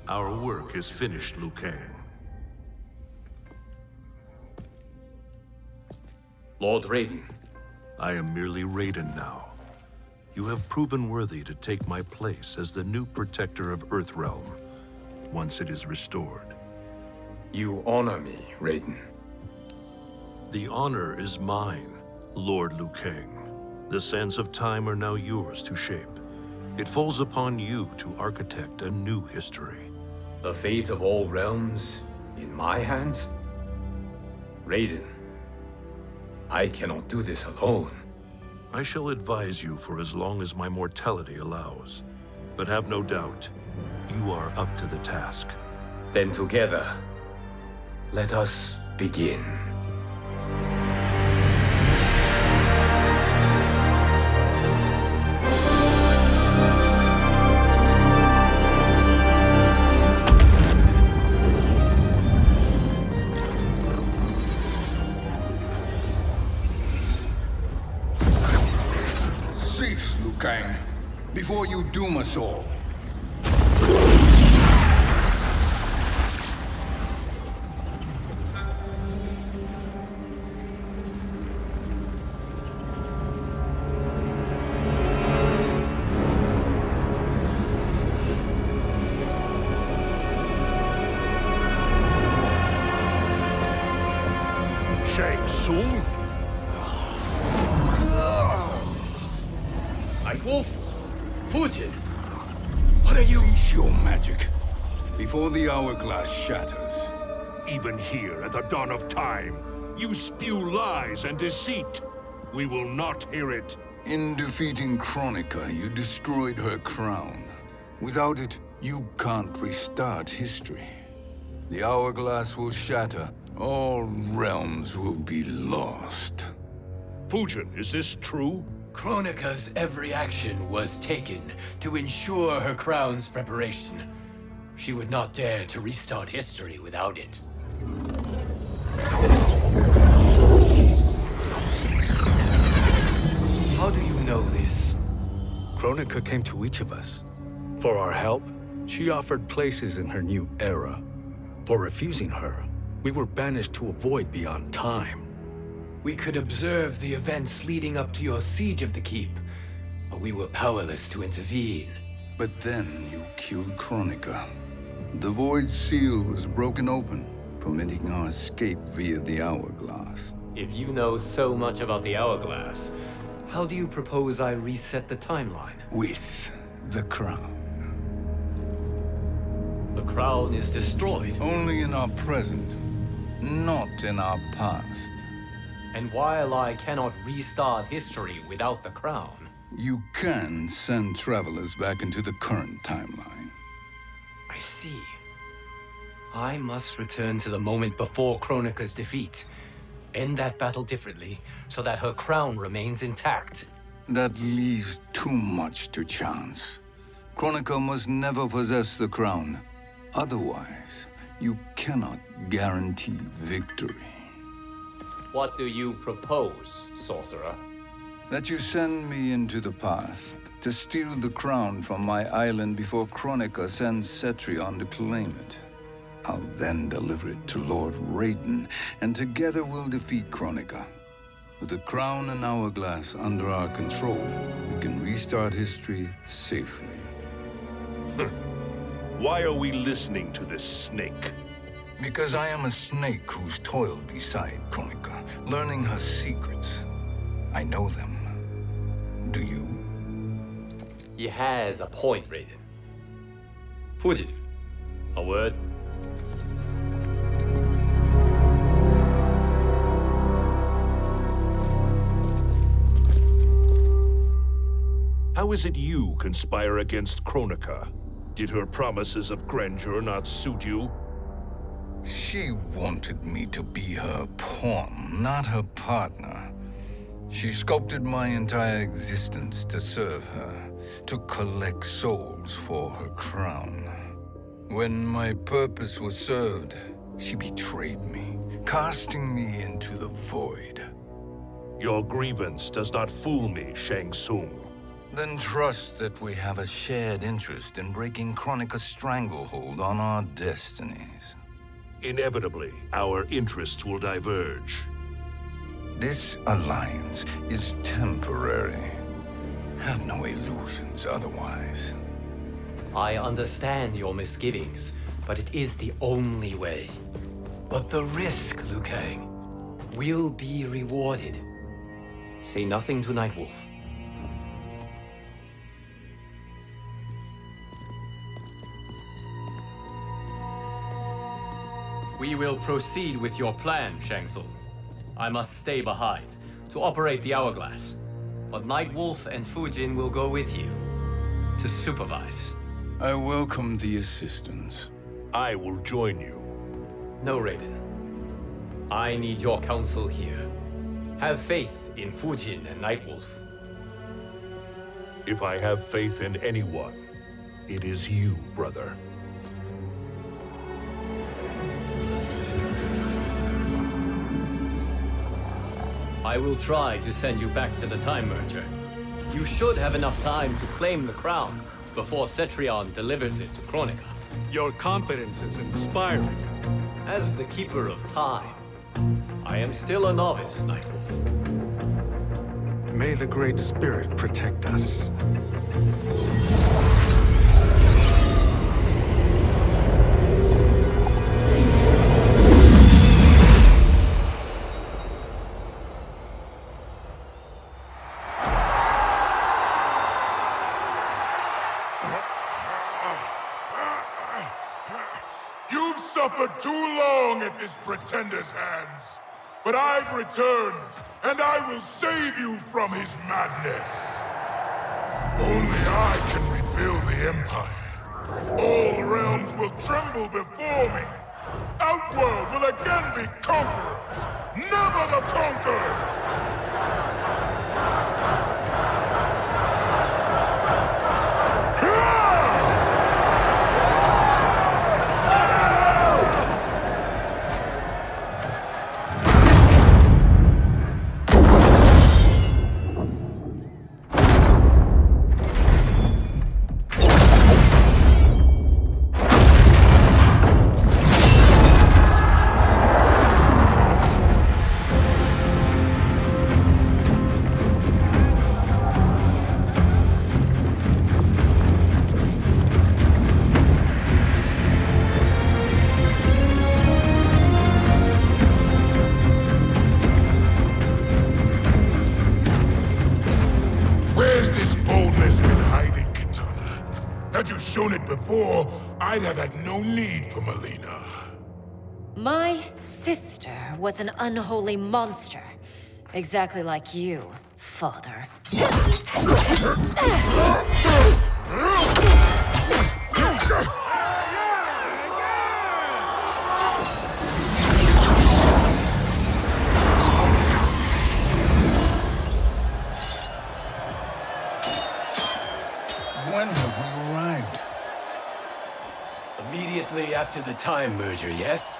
Our work is finished, Liu Kang. Lord Raiden, I am merely Raiden now. You have proven worthy to take my place as the new protector of Earthrealm, once it is restored. you honor me, Raiden. The honor is mine, Lord Liu Kang. The sands of time are now yours to shape. It falls upon you to architect a new history. The fate of all realms in my hands? Raiden, I cannot do this alone. I shall advise you for as long as my mortality allows. But have no doubt, you are up to the task. Then together, let us begin. Cease, Liu Kang, before you doom us all. Shang Tsung? Nightwolf? Fujin? What are you? Cease your magic, before the hourglass shatters. Even here at the dawn of time, you spew lies and deceit. We will not hear it. In defeating Kronika, you destroyed her crown. Without it, you can't restart history. The hourglass will shatter. All realms will be lost. Fujin, is this true? Kronika's every action was taken to ensure her crown's preparation. She would not dare to restart history without it. How do you know this? Kronika came to each of us. For our help, she offered places in her new era. For refusing her, we were banished to a void beyond time. We could observe the events leading up to your siege of the keep, but we were powerless to intervene. But then you killed Kronika. The void seal was broken open, permitting our escape via the hourglass. If you know so much about the hourglass, how do you propose I reset the timeline? With the crown. The crown is destroyed. Only in our present, not in our past. And while I cannot restart history without the crown, You can send travelers back into the current timeline. I see. I must return to the moment before Kronika's defeat. End that battle differently, so that her crown remains intact. That leaves too much to chance. Kronika must never possess the crown. Otherwise, you cannot guarantee victory. What do you propose, sorcerer? That you send me into the past to steal the crown from my island before Kronika sends Cetrion to claim it. I'll then deliver it to Lord Raiden, and together we'll defeat Kronika. With the crown and hourglass under our control, we can restart history safely. Why are we listening to this snake? Because I am a snake who's toiled beside Kronika, learning her secrets. I know them. Do you? He has a point, Raiden. Fujin, a word? How is it you conspire against Kronika? Did her promises of grandeur not suit you? She wanted me to be her pawn, not her partner. She sculpted my entire existence to serve her, to collect souls for her crown. When my purpose was served, she betrayed me, casting me into the void. Your grievance does not fool me, Shang Tsung. Then trust that we have a shared interest in breaking Kronika's stranglehold on our destinies. Inevitably, our interests will diverge. This alliance is temporary. Have no illusions otherwise. I understand your misgivings, but it is the only way. But the risk, Liu Kang, will be rewarded. Say nothing to Nightwolf. We will proceed with your plan, Shang Tsung. I must stay behind to operate the hourglass. But Nightwolf and Fujin will go with you to supervise. I welcome the assistance. I will join you. No, Raiden. I need your counsel here. Have faith in Fujin and Nightwolf. If I have faith in anyone, it is you, brother. I will try to send you back to the Time Merger. You should have enough time to claim the crown before Cetrion delivers it to Kronika. Your confidence is inspiring. As the Keeper of Time, I am still a novice, Nightwolf. May the Great Spirit protect us. You've suffered too long at this pretender's hands. But I've returned, and I will save you from his madness. Only I can rebuild the Empire. All realms will tremble before me. Outworld will again be conquerors, never the conquered! Before, I'd have had no need for Melina. My sister was an unholy monster. Exactly like you, father. When have we arrived? Immediately after the Time Merger, yes?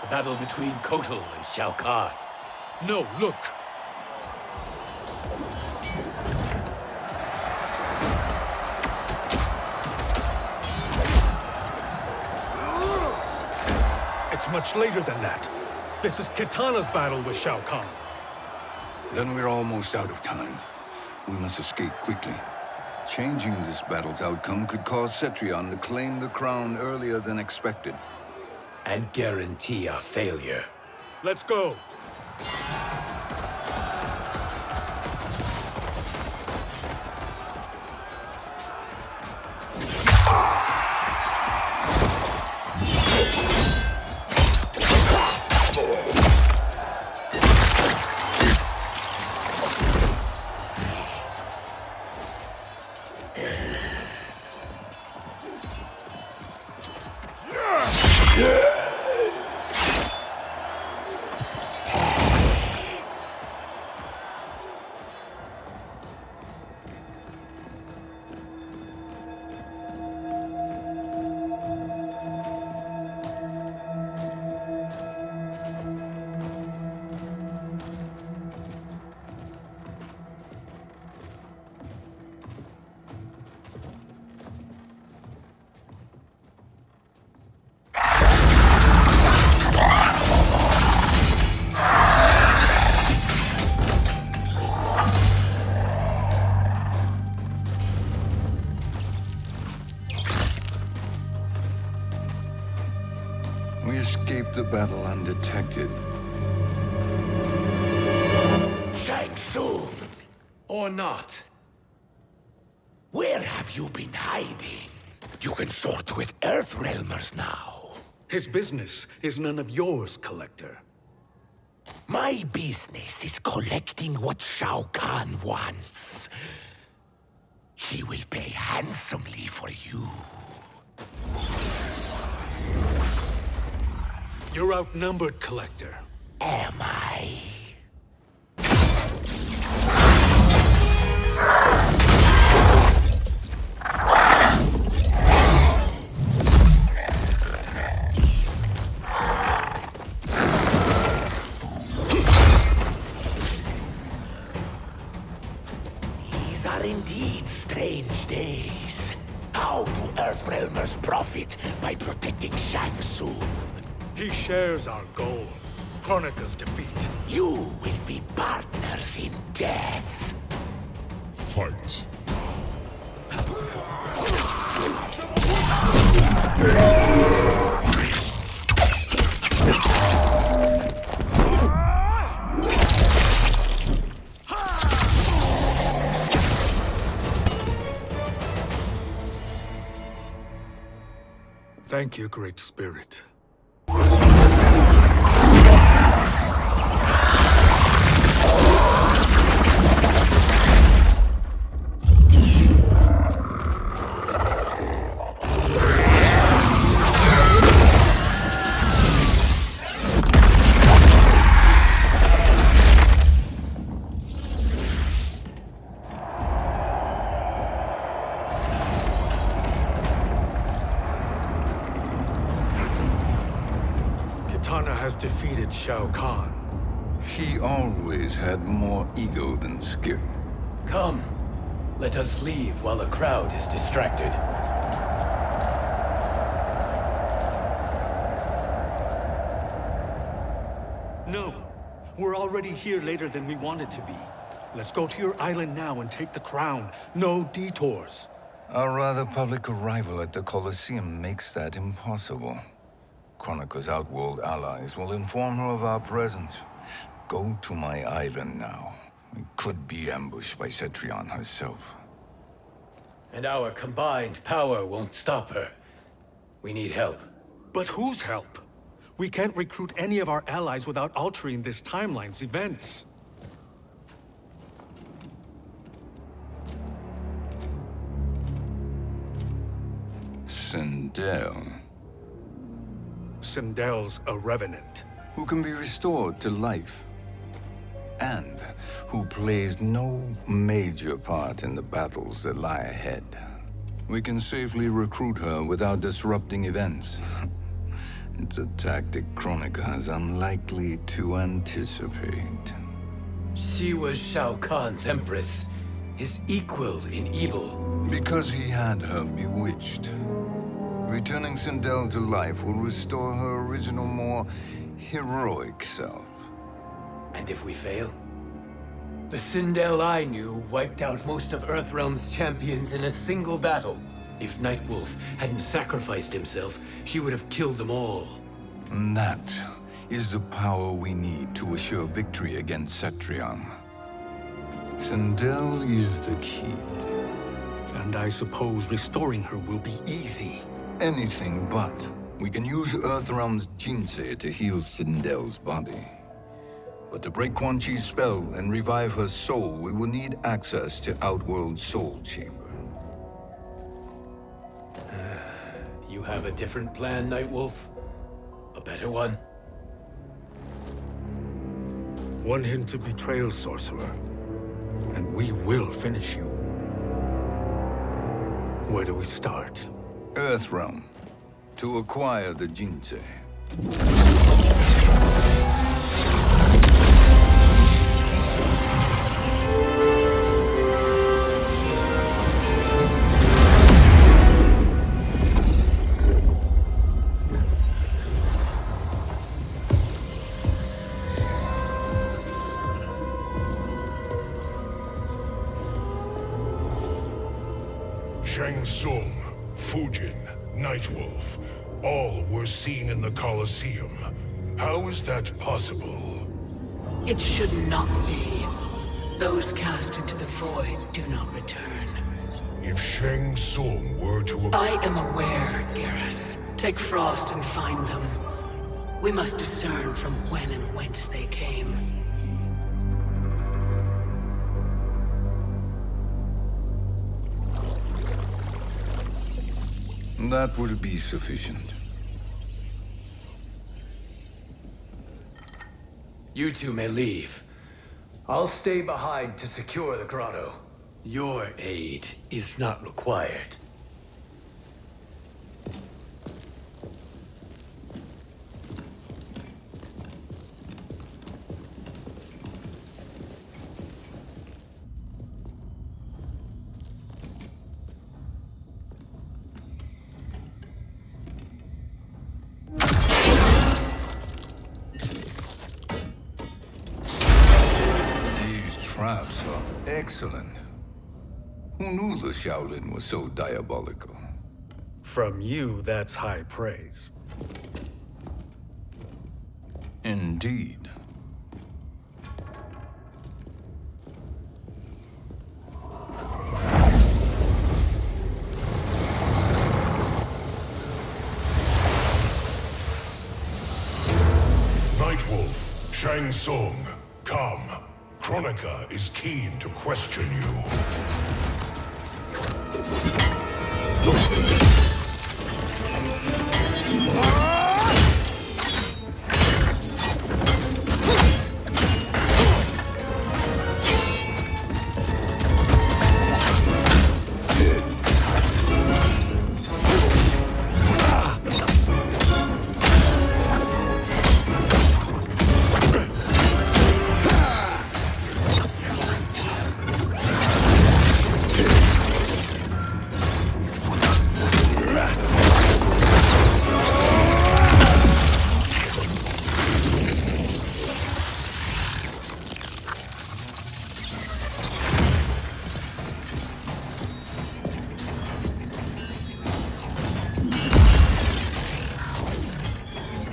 The battle between Kotal and Shao Kahn. No, look. It's much later than that. This is Kitana's battle with Shao Kahn. Then we're almost out of time. We must escape quickly. Changing this battle's outcome could cause Cetrion to claim the crown earlier than expected. And guarantee our failure. Let's go. We escaped the battle undetected. Shang Tsung, Or not. where have you been hiding? You can sort with Earthrealmers now. His business is none of yours, Collector. My business is collecting what Shao Kahn wants. He will pay handsomely for you. You're outnumbered, Collector. Am I? These are indeed strange days. How do Earthrealmers profit by protecting Shang Tsung? He shares our goal. Kronika's defeat. You will be partners in death. Fight. Thank you, Great Spirit. Has defeated Shao Kahn. He always had more ego than skill. Come, let us leave while the crowd is distracted. No, we're already here later than we wanted to be. Let's go to your island now and take the crown. No detours. Our rather public arrival at the Colosseum makes that impossible. Kronika's outworld allies will inform her of our presence. Go to my island now. We could be ambushed by Cetrion herself. And our combined power won't stop her. We need help. But whose help? We can't recruit any of our allies without altering this timeline's events. Sindel, Sindel's a revenant. who can be restored to life, and who plays no major part in the battles that lie ahead. We can safely recruit her without disrupting events. It's a tactic Kronika is unlikely to anticipate. She was Shao Kahn's empress, his equal in evil. Because he had her bewitched. Returning Sindel to life will restore her original, more heroic self. And if we fail? The Sindel I knew wiped out most of Earthrealm's champions in a single battle. If Nightwolf hadn't sacrificed himself, she would have killed them all. And that is the power we need to assure victory against Cetrion. Sindel is the key. And I suppose restoring her will be easy. Anything but. We can use Earthrealm's Jinsei to heal Sindel's body. But to break Quan Chi's spell and revive her soul, we will need access to Outworld's Soul Chamber. You have a different plan, Nightwolf? A better one? One hint of betrayal, sorcerer, and we will finish you. Where do we start? Earthrealm. To acquire the Jinsei. Shang Tsung, Fujin, Nightwolf. All were seen in the Colosseum. How is that possible? It should not be. Those cast into the void do not return. If Shang Tsung were to... I am aware, Garrus. Take Frost and find them. We must discern from when and whence they came. That will be sufficient. You two may leave. I'll stay behind to secure the grotto. Your aid is not required. Traps are excellent. Who knew the Shaolin was so diabolical? From you, that's high praise. Indeed. Nightwolf, Shang Tsung, come. Kronika is keen to question you.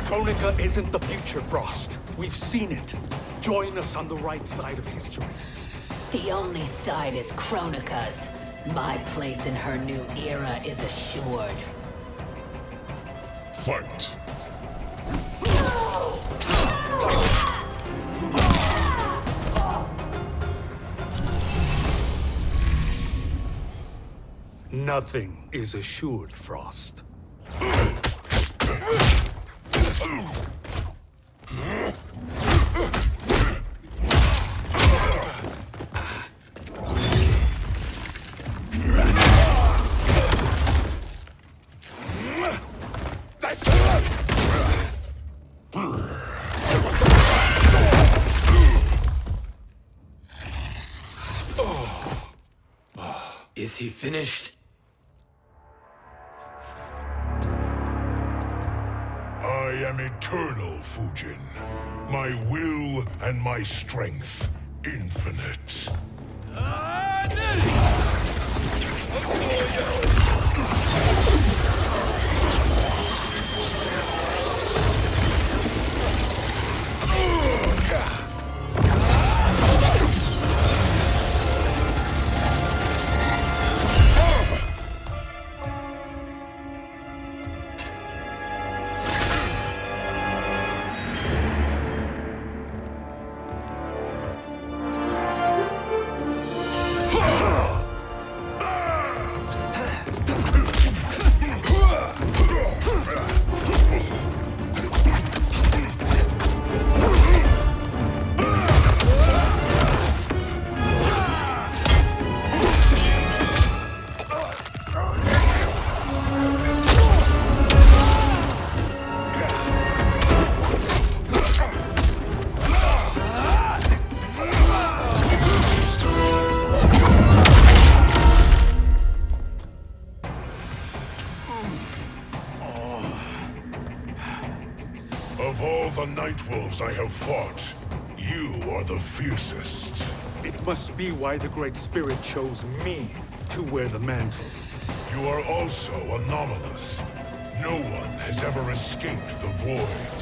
Kronika isn't the future, Frost. We've seen it. Join us on the right side of history. The only side is Kronika's. My place in her new era is assured. Fight! Nothing is assured, Frost. Is he finished? I am eternal, Fujin. My will and my strength, infinite. Of all the Nightwolves I have fought, you are the fiercest. It must be why the Great Spirit chose me to wear the mantle. You are also anomalous. No one has ever escaped the void.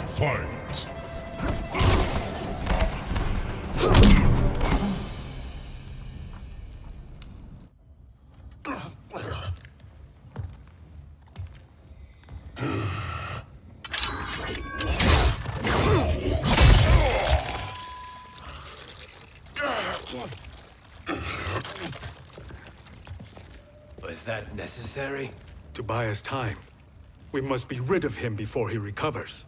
Fight! Was that necessary? To buy us time. We must be rid of him before he recovers.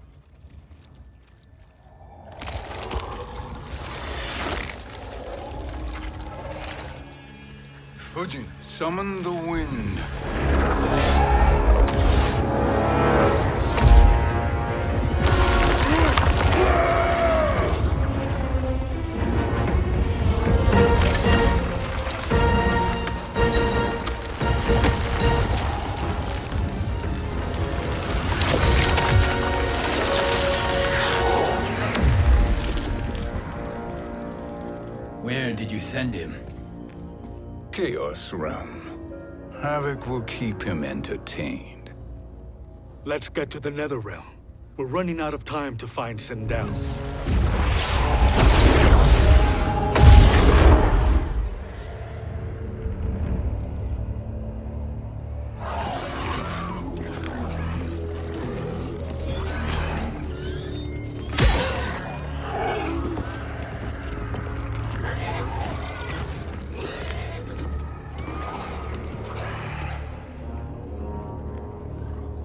Fujin, summon the wind. Where did you send him? Chaos Realm. Havoc will keep him entertained. Let's get to the Netherrealm. We're running out of time to find Sindel.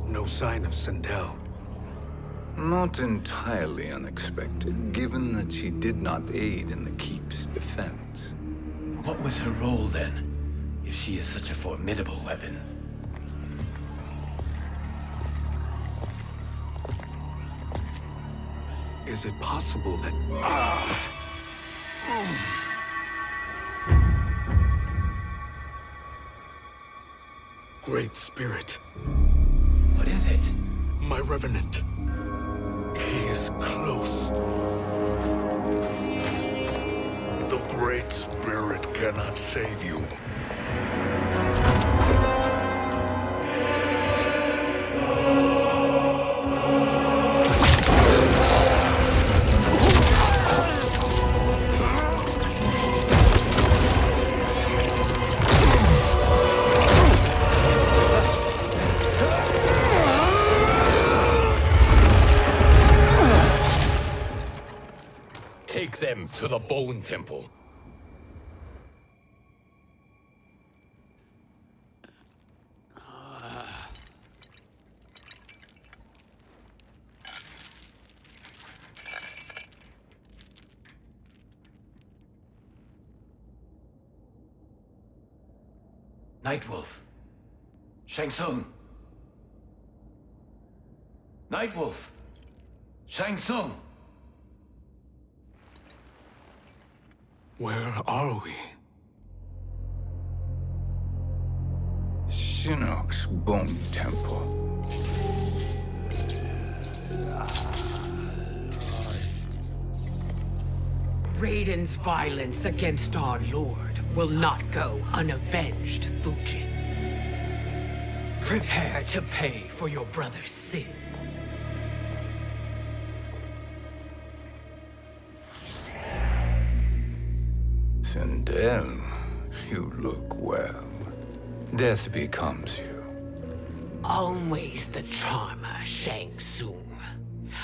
No sign of Sindel. Not entirely unexpected, given that she did not aid in the Keep's defense. What was her role then, if she is such a formidable weapon? Is it possible that... Great Spirit. What is it? My Revenant. He is close. The Great Spirit cannot save you. Take them to the Bone Temple. Nightwolf. Shang Tsung. Nightwolf. Shang Tsung. Where are we? Shinnok's Bone Temple. Raiden's violence against our Lord will not go unavenged, Fujin. Prepare to pay for your brother's sins. Sindel, you look well. Death becomes you. Always the charmer, Shang Tsung.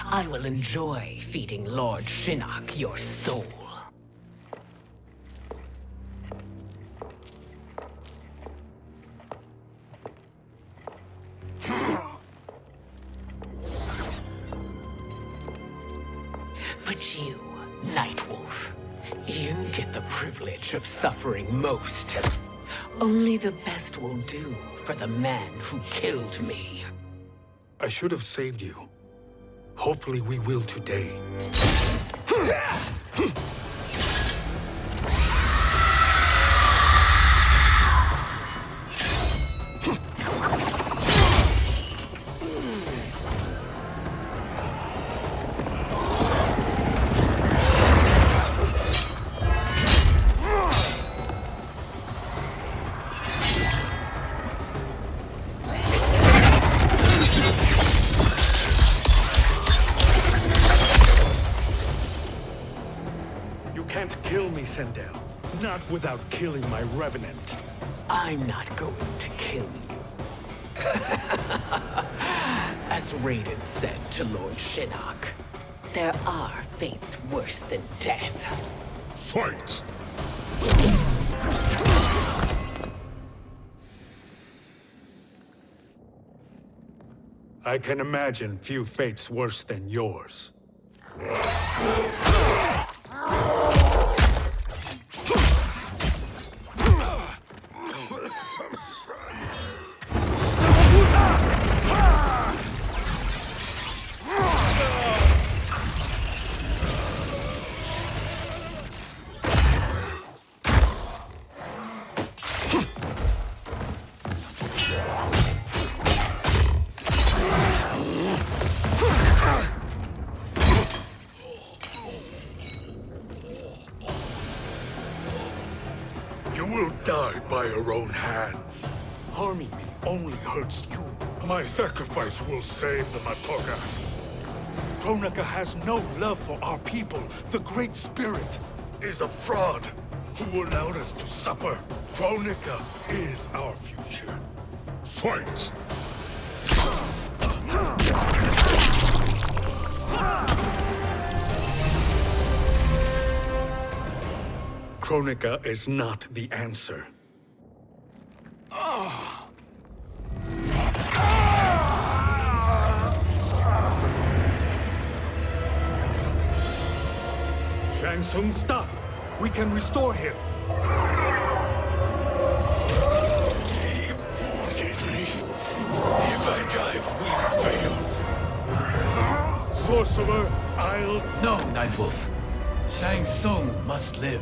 I will enjoy feeding Lord Shinnok your soul. But you, Nightwolf, you get the privilege of suffering most. Only the best will do for the man who killed me. I should have saved you. Hopefully we will today. Sindel. Not without killing my revenant. I'm not going to kill you. As Raiden said to Lord Shinnok, there are fates worse than death. Fight! I can imagine few fates worse than yours. You will die by your own hands. Harming me only hurts you. My sacrifice will save the Matoga. Kronika has no love for our people. The Great Spirit is a fraud who allowed us to suffer. Kronika is our future. Fight! Kronika is not the answer. Shang Tsung, stop! We can restore him! He wounded me. If I die, we fail. Sorcerer, I'll... No, Nightwolf. Shang Tsung must live.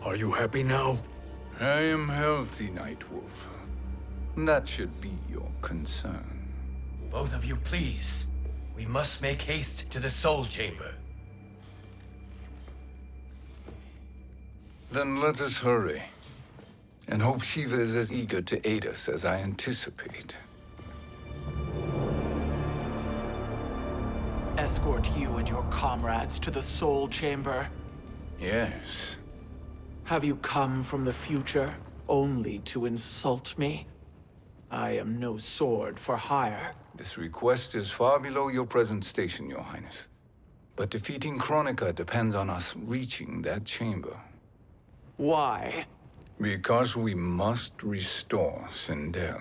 Are you happy now? I am healthy, Nightwolf. That should be your concern. Both of you, please. We must make haste to the Soul Chamber. Then let us hurry. And hope Sheeva is as eager to aid us as I anticipate. Escort you and your comrades to the Soul Chamber. Yes. Have you come from the future only to insult me? I am no sword for hire. This request is far below your present station, Your Highness. But defeating Kronika depends on us reaching that chamber. Why? Because we must restore Sindel.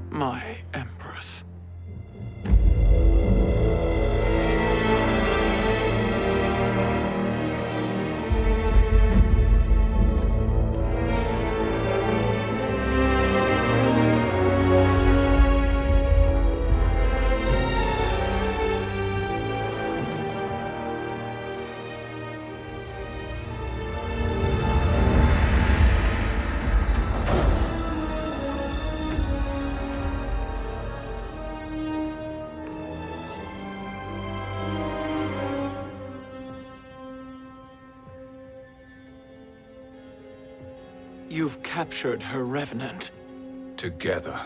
My Empress. You've captured her revenant. Together,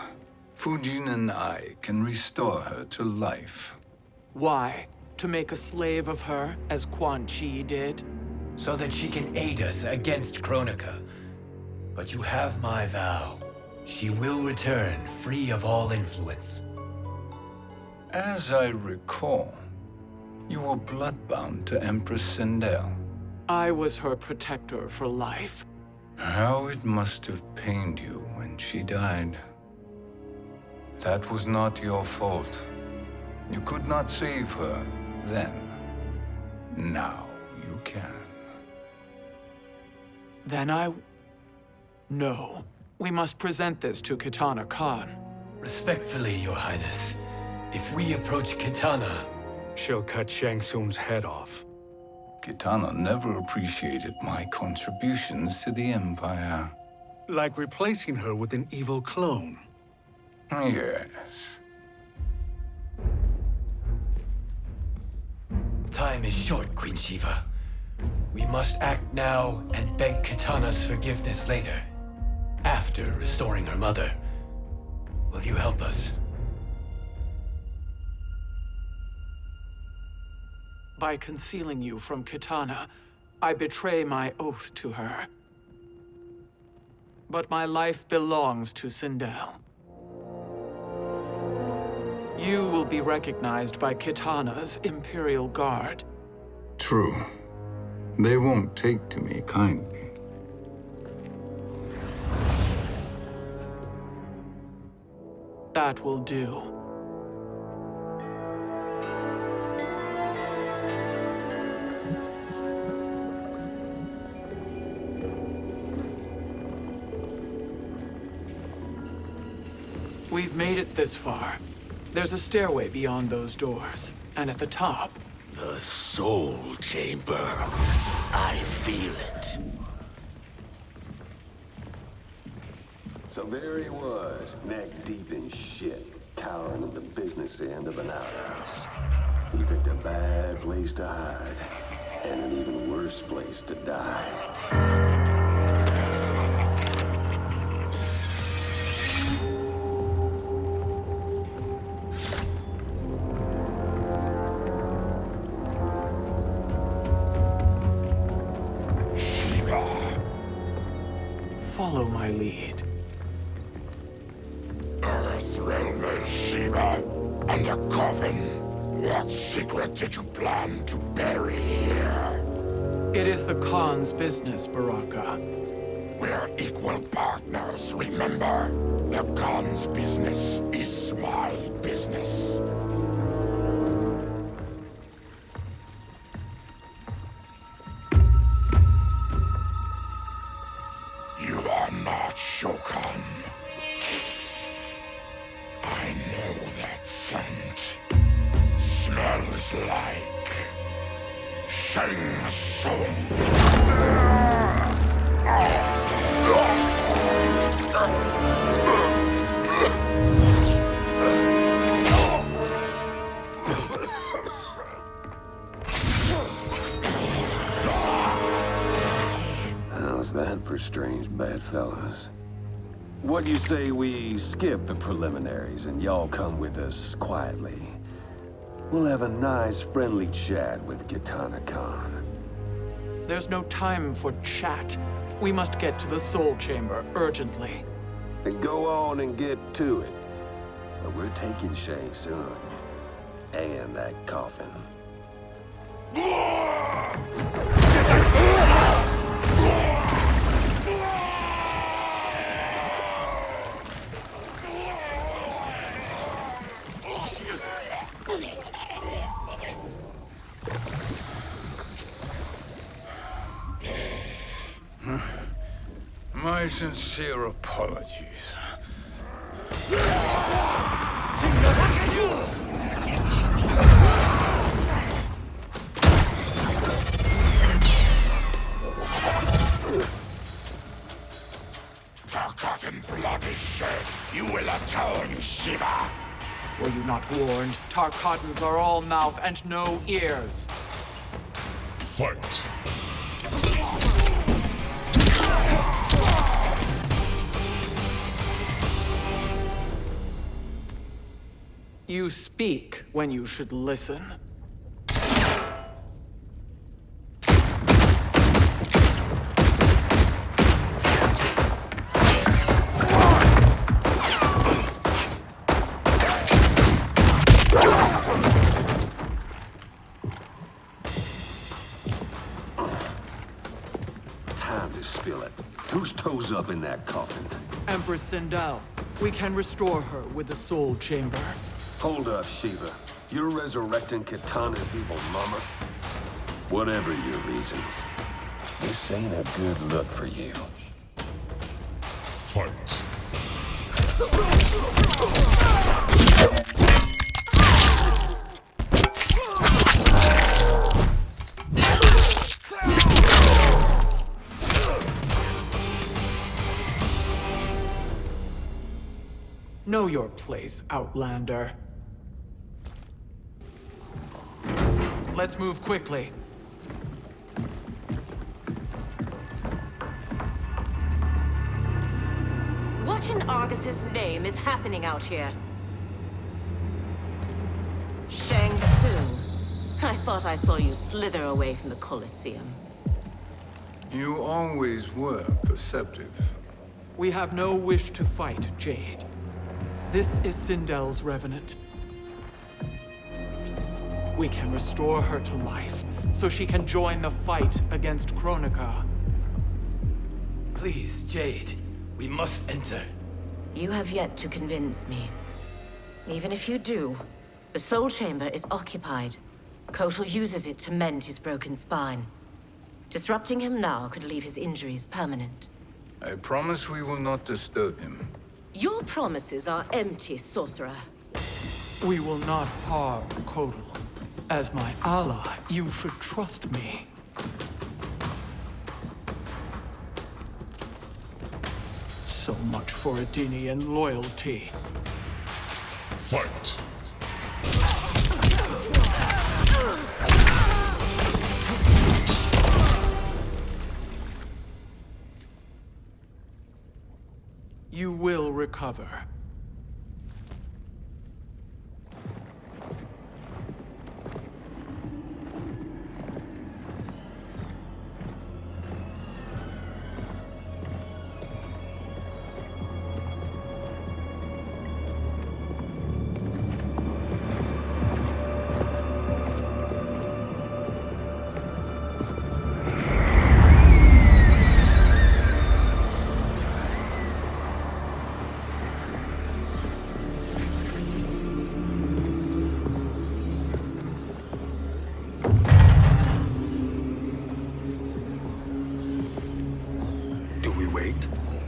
Fujin and I can restore her to life. Why? To make a slave of her, as Quan Chi did? So that she can aid us against Kronika. But you have my vow. She will return free of all influence. As I recall, you were bloodbound to Empress Sindel. I was her protector for life. How it must have pained you when she died. That was not your fault. You could not save her then. Now you can. Then No. We must present this to Kitana Kahn. Respectfully, Your Highness, if we approach Kitana, she'll cut Shang Tsung's head off. Kitana never appreciated my contributions to the Empire. Like replacing her with an evil clone. Yes. Time is short, Queen Sheeva. We must act now and beg Kitana's forgiveness later, after restoring her mother. Will you help us? By concealing you from Kitana, I betray my oath to her. But my life belongs to Sindel. You will be recognized by Kitana's Imperial Guard. True. They won't take to me kindly. That will do. We've made it this far. There's a stairway beyond those doors, and at the top... The Soul Chamber. I feel it. So there he was, neck deep in shit, cowering at the business end of an outhouse. He picked a bad place to hide, and an even worse place to die. Follow my lead. Earthrealm is Sheeva, and a coffin. What secret did you plan to bury here? It is the Khan's business, Baraka. We're equal partners, remember? The Khan's business is my business. You are not Shokan. I know that scent. Smells like Shang Tsung. How's that for strange bedfellows? What do you say we skip the preliminaries and y'all come with us quietly? We'll have a nice, friendly chat with Kitana Kahn. There's no time for chat. We must get to the Soul Chamber urgently. And go on and get to it. But we're taking Shang Tsung. And that coffin. My sincere apologies. Forgotten blood is shed. You will atone, Sheeva. Were you not warned? Tarkatans are all mouth and no ears. Fight. You speak when you should listen. Time to spill it. Whose toes up in that coffin? Empress Sindel. We can restore her with the Soul Chamber. Hold up, Sheeva. You're resurrecting Kitana's evil mama? Whatever your reasons, this ain't a good look for you. Fight. Know your place, Outlander. Let's move quickly. What in Argus's name is happening out here? Shang Tsung. I thought I saw you slither away from the Colosseum. You always were perceptive. We have no wish to fight, Jade. This is Sindel's revenant. We can restore her to life, so she can join the fight against Kronika. Please, Jade, we must enter. You have yet to convince me. Even if you do, the Soul Chamber is occupied. Kotal uses it to mend his broken spine. Disrupting him now could leave his injuries permanent. I promise we will not disturb him. Your promises are empty, sorcerer. We will not harm Kotal. As my ally, you should trust me. So much for Edenian loyalty. Fight! You will recover.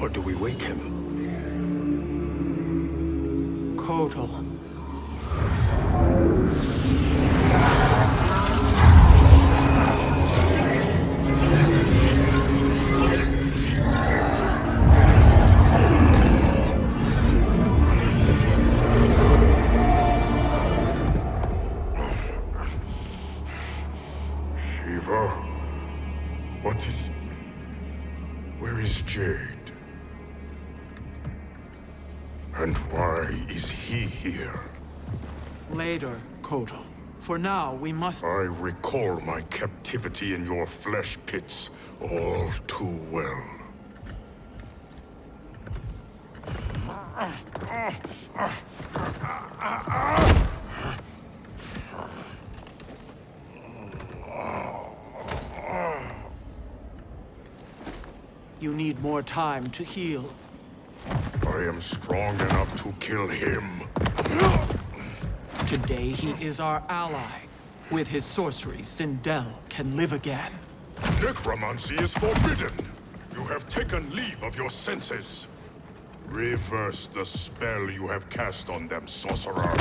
Or do we wake him? Kotal. Sheeva? What is... Where is Jade? And why is he here? Later, Kotal. For now, we must... I recall my captivity in your flesh pits all too well. You need more time to heal. I am strong enough to kill him. Today, he is our ally. With his sorcery, Sindel can live again. Necromancy is forbidden. You have taken leave of your senses. Reverse the spell you have cast on them, sorcerer.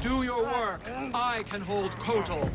Do your work. I can hold Kotal.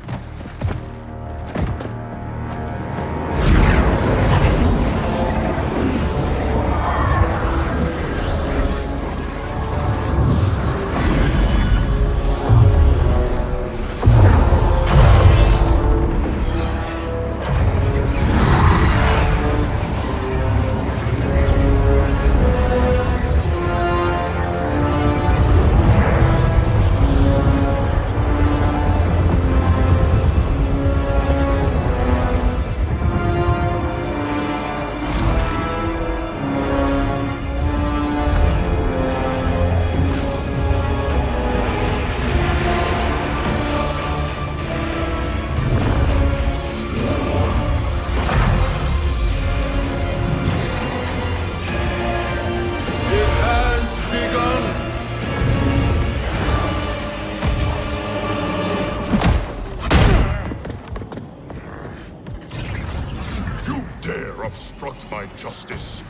Obstruct my justice.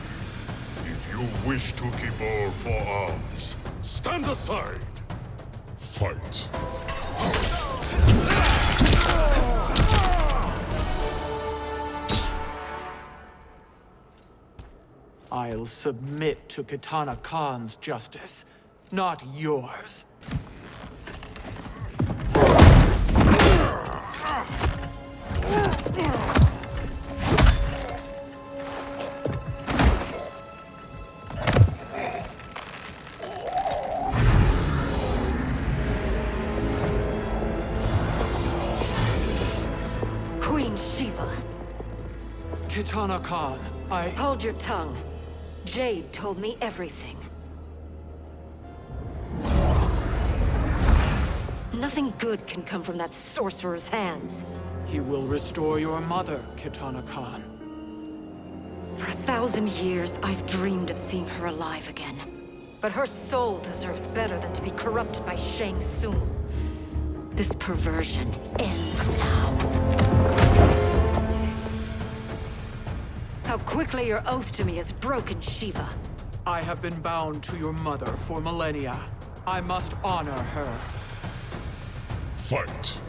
If you wish to keep all four arms, stand aside. Fight. I'll submit to Kitana Khan's justice, not yours. Queen Sheeva. Kitana Khan, Hold your tongue. Jade told me everything. Nothing good can come from that sorcerer's hands. He will restore your mother, Kitana Khan. For 1,000 years, I've dreamed of seeing her alive again. But her soul deserves better than to be corrupted by Shang Tsung. This perversion ends now. How quickly your oath to me has broken, Sheeva. I have been bound to your mother for millennia. I must honor her. Fight.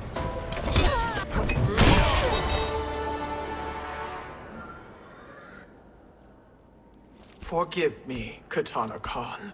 Forgive me, Kitana Khan.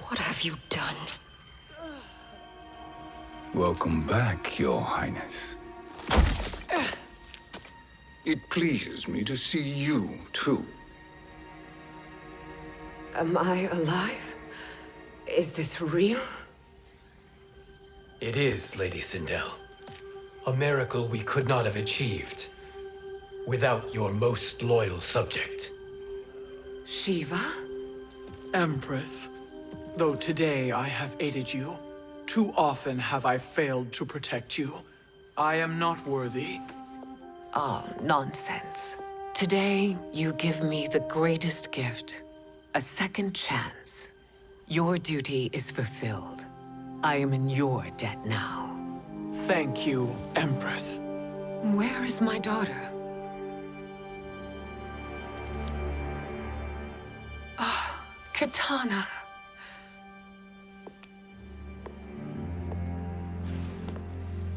What have you done? Welcome back, Your Highness. It pleases me to see you, too. Am I alive? Is this real? It is, Lady Sindel. A miracle we could not have achieved without your most loyal subject. Sheeva? Empress, though today I have aided you, too often have I failed to protect you. I am not worthy. Oh, nonsense. Today, you give me the greatest gift. A second chance. Your duty is fulfilled. I am in your debt now. Thank you, Empress. Where is my daughter? Ah, Kitana.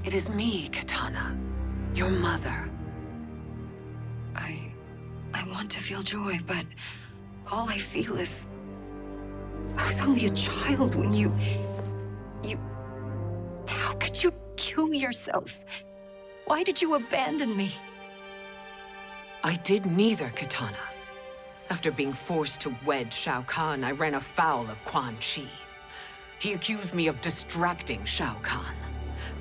It is me, Kitana. Your mother. I want to feel joy, but all I feel is... I was only a child when you... How could you kill yourself? Why did you abandon me? I did neither, Kitana. After being forced to wed Shao Kahn, I ran afoul of Quan Chi. He accused me of distracting Shao Kahn.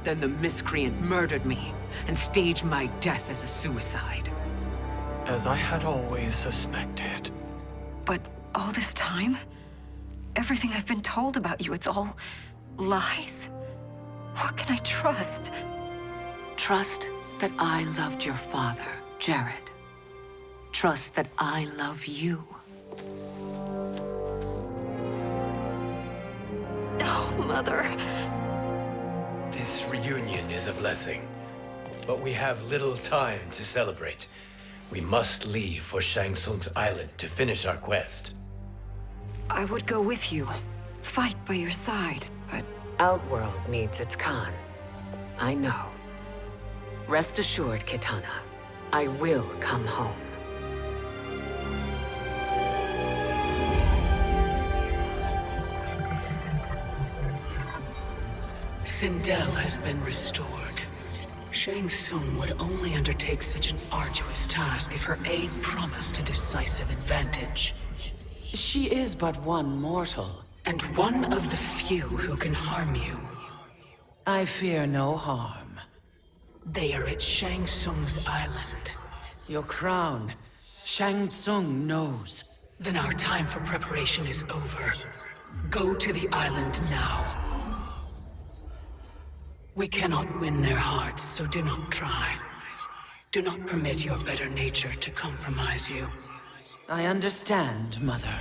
Then the miscreant murdered me and staged my death as a suicide. As I had always suspected. But all this time? Everything I've been told about you, it's all lies? What can I trust? Trust that I loved your father, Jared. Trust that I love you. Oh, Mother. This reunion is a blessing, but we have little time to celebrate. We must leave for Shang Tsung's island to finish our quest. I would go with you, fight by your side, but... Outworld needs its Kahn. I know. Rest assured, Kitana, I will come home. Sindel has been restored. Shang Tsung would only undertake such an arduous task if her aid promised a decisive advantage. She is but one mortal, and one of the few who can harm you. I fear no harm. They are at Shang Tsung's island. Your crown. Shang Tsung knows. Then our time for preparation is over. Go to the island now. We cannot win their hearts, so do not try. Do not permit your better nature to compromise you. I understand, Mother.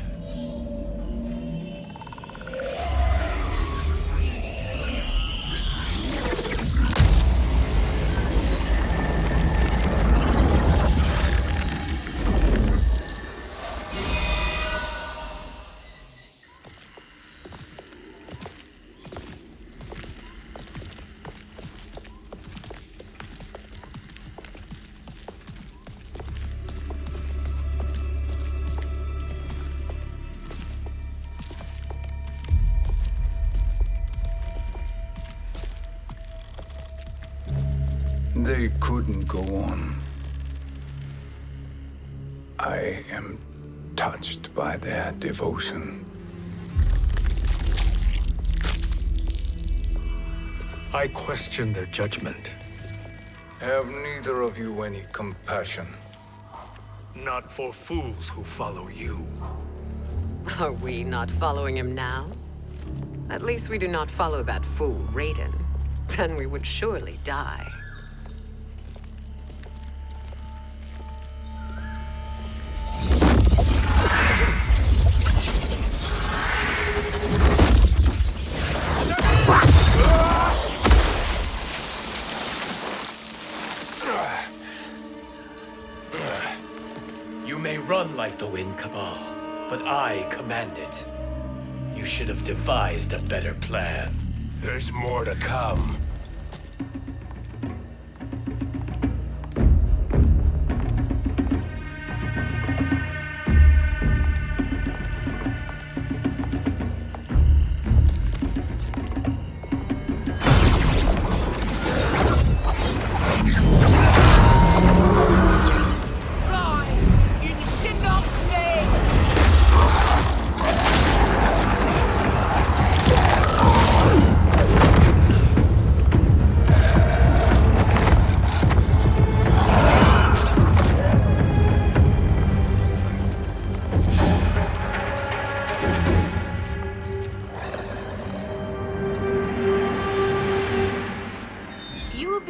They couldn't go on. I am touched by their devotion. I question their judgment. Have neither of you any compassion? Not for fools who follow you. Are we not following him now? At least we do not follow that fool, Raiden. Then we would surely die. You may run like the wind, Cabal, but I command it. You should have devised a better plan. There's more to come.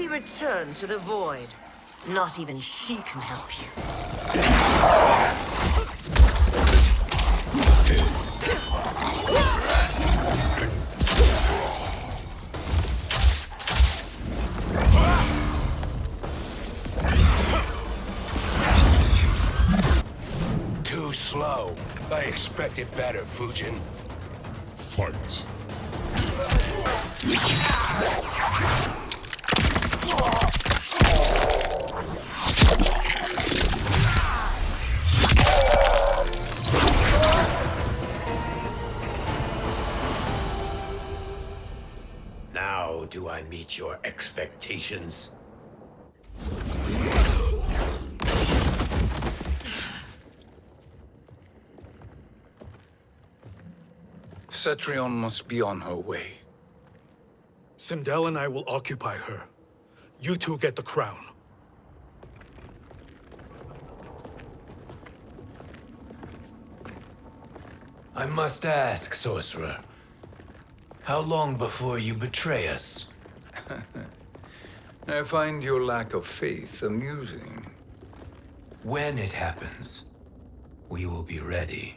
Return to the void. Not even she can help you. Too slow. I expected better, Fujin. Fight. Now do I meet your expectations? Cetrion must be on her way. Sindel and I will occupy her. You two get the crown. I must ask, sorcerer. How long before you betray us? I find your lack of faith amusing. When it happens, we will be ready.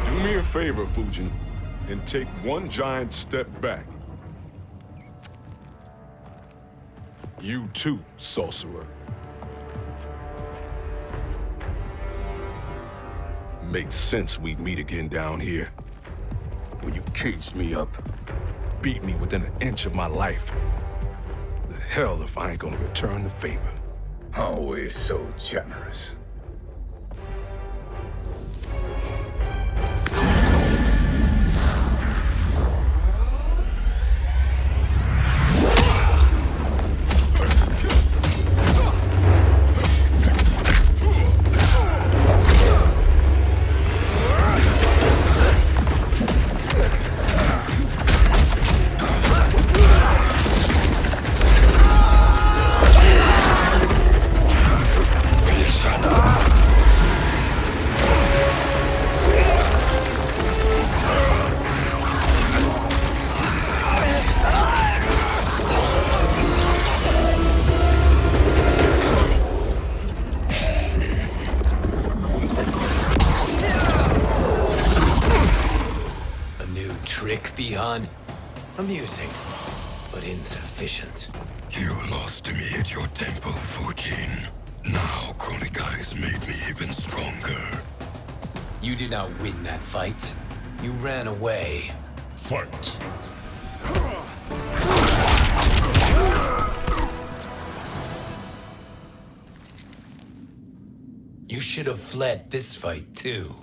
Do me a favor, Fujin. and take one giant step back. You too, sorcerer. Makes sense we'd meet again down here. When you caged me up, beat me within an inch of my life. The hell if I ain't gonna return the favor. Always so generous. Amusing, but insufficient. You lost to me at your temple, Fujin. Now Kronika has made me even stronger. You did not win that fight. You ran away. Fight! You should have fled this fight, too.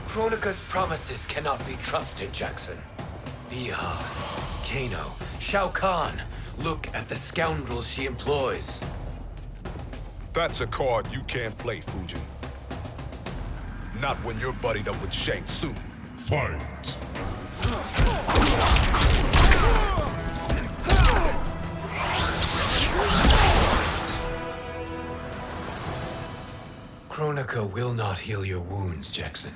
Kronika's promises cannot be trusted, Jackson. Biha, Kano, Shao Kahn. Look at the scoundrels she employs. That's a card you can't play, Fujin. Not when you're buddied up with Shang Tsung. Fight! Kronika will not heal your wounds, Jackson.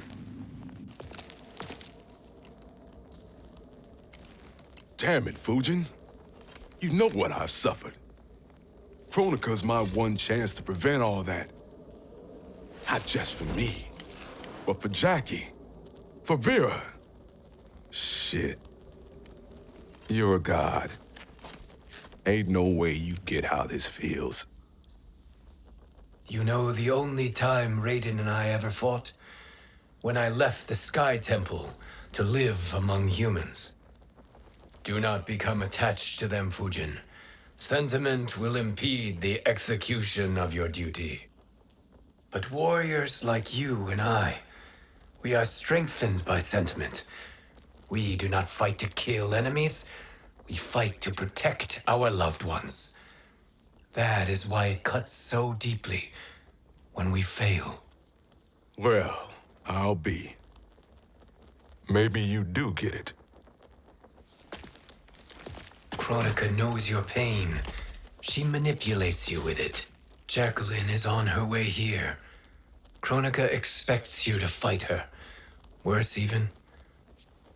Damn it, Fujin. You know what I've suffered. Kronika's my one chance to prevent all that. Not just for me, but for Jackie, for Vera. Shit. You're a god. Ain't no way you get how this feels. You know the only time Raiden and I ever fought? When I left the Sky Temple to live among humans. Do not become attached to them, Fujin. Sentiment will impede the execution of your duty. But warriors like you and I, we are strengthened by sentiment. We do not fight to kill enemies. We fight to protect our loved ones. That is why it cuts so deeply when we fail. Well, I'll be. Maybe you do get it. Kronika knows your pain. She manipulates you with it. Jacqueline is on her way here. Kronika expects you to fight her. Worse even,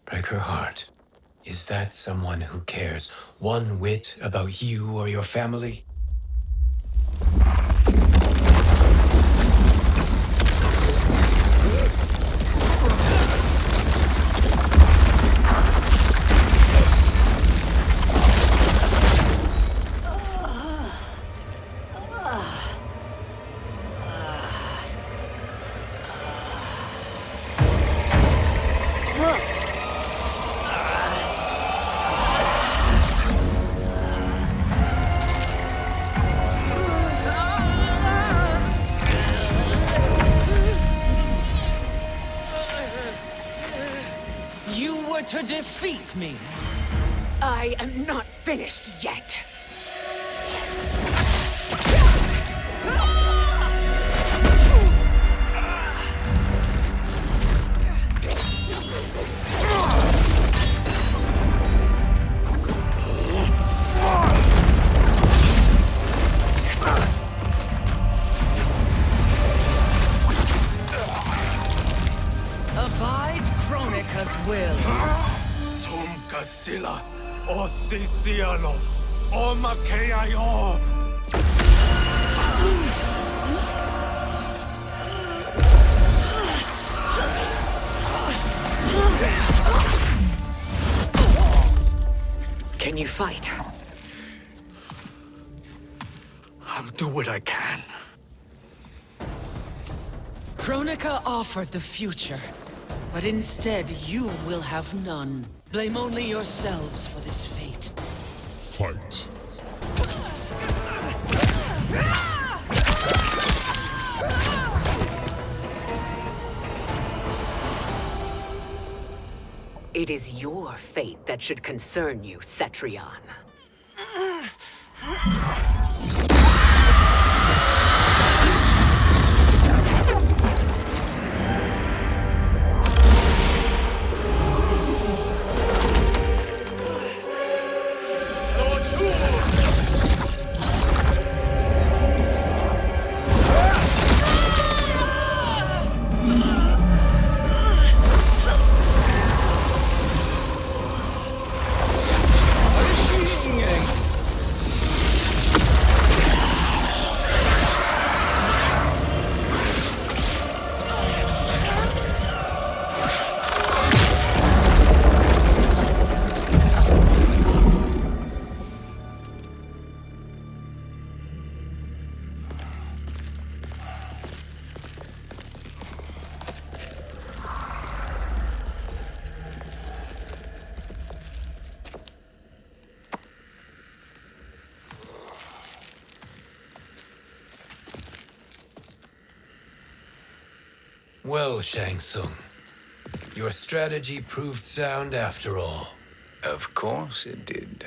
break her heart. Is that someone who cares one whit about you or your family? To defeat me. I am not finished yet. Chronicas will. Tum kasila, o sisialo, o makeayo. Can you fight? I'll do what I can. Chronica offered the future, but instead you will have none. Blame only yourselves for this fate. Fight. It is your fate that should concern you, Cetrion. Well, Shang Tsung, your strategy proved sound after all. Of course it did.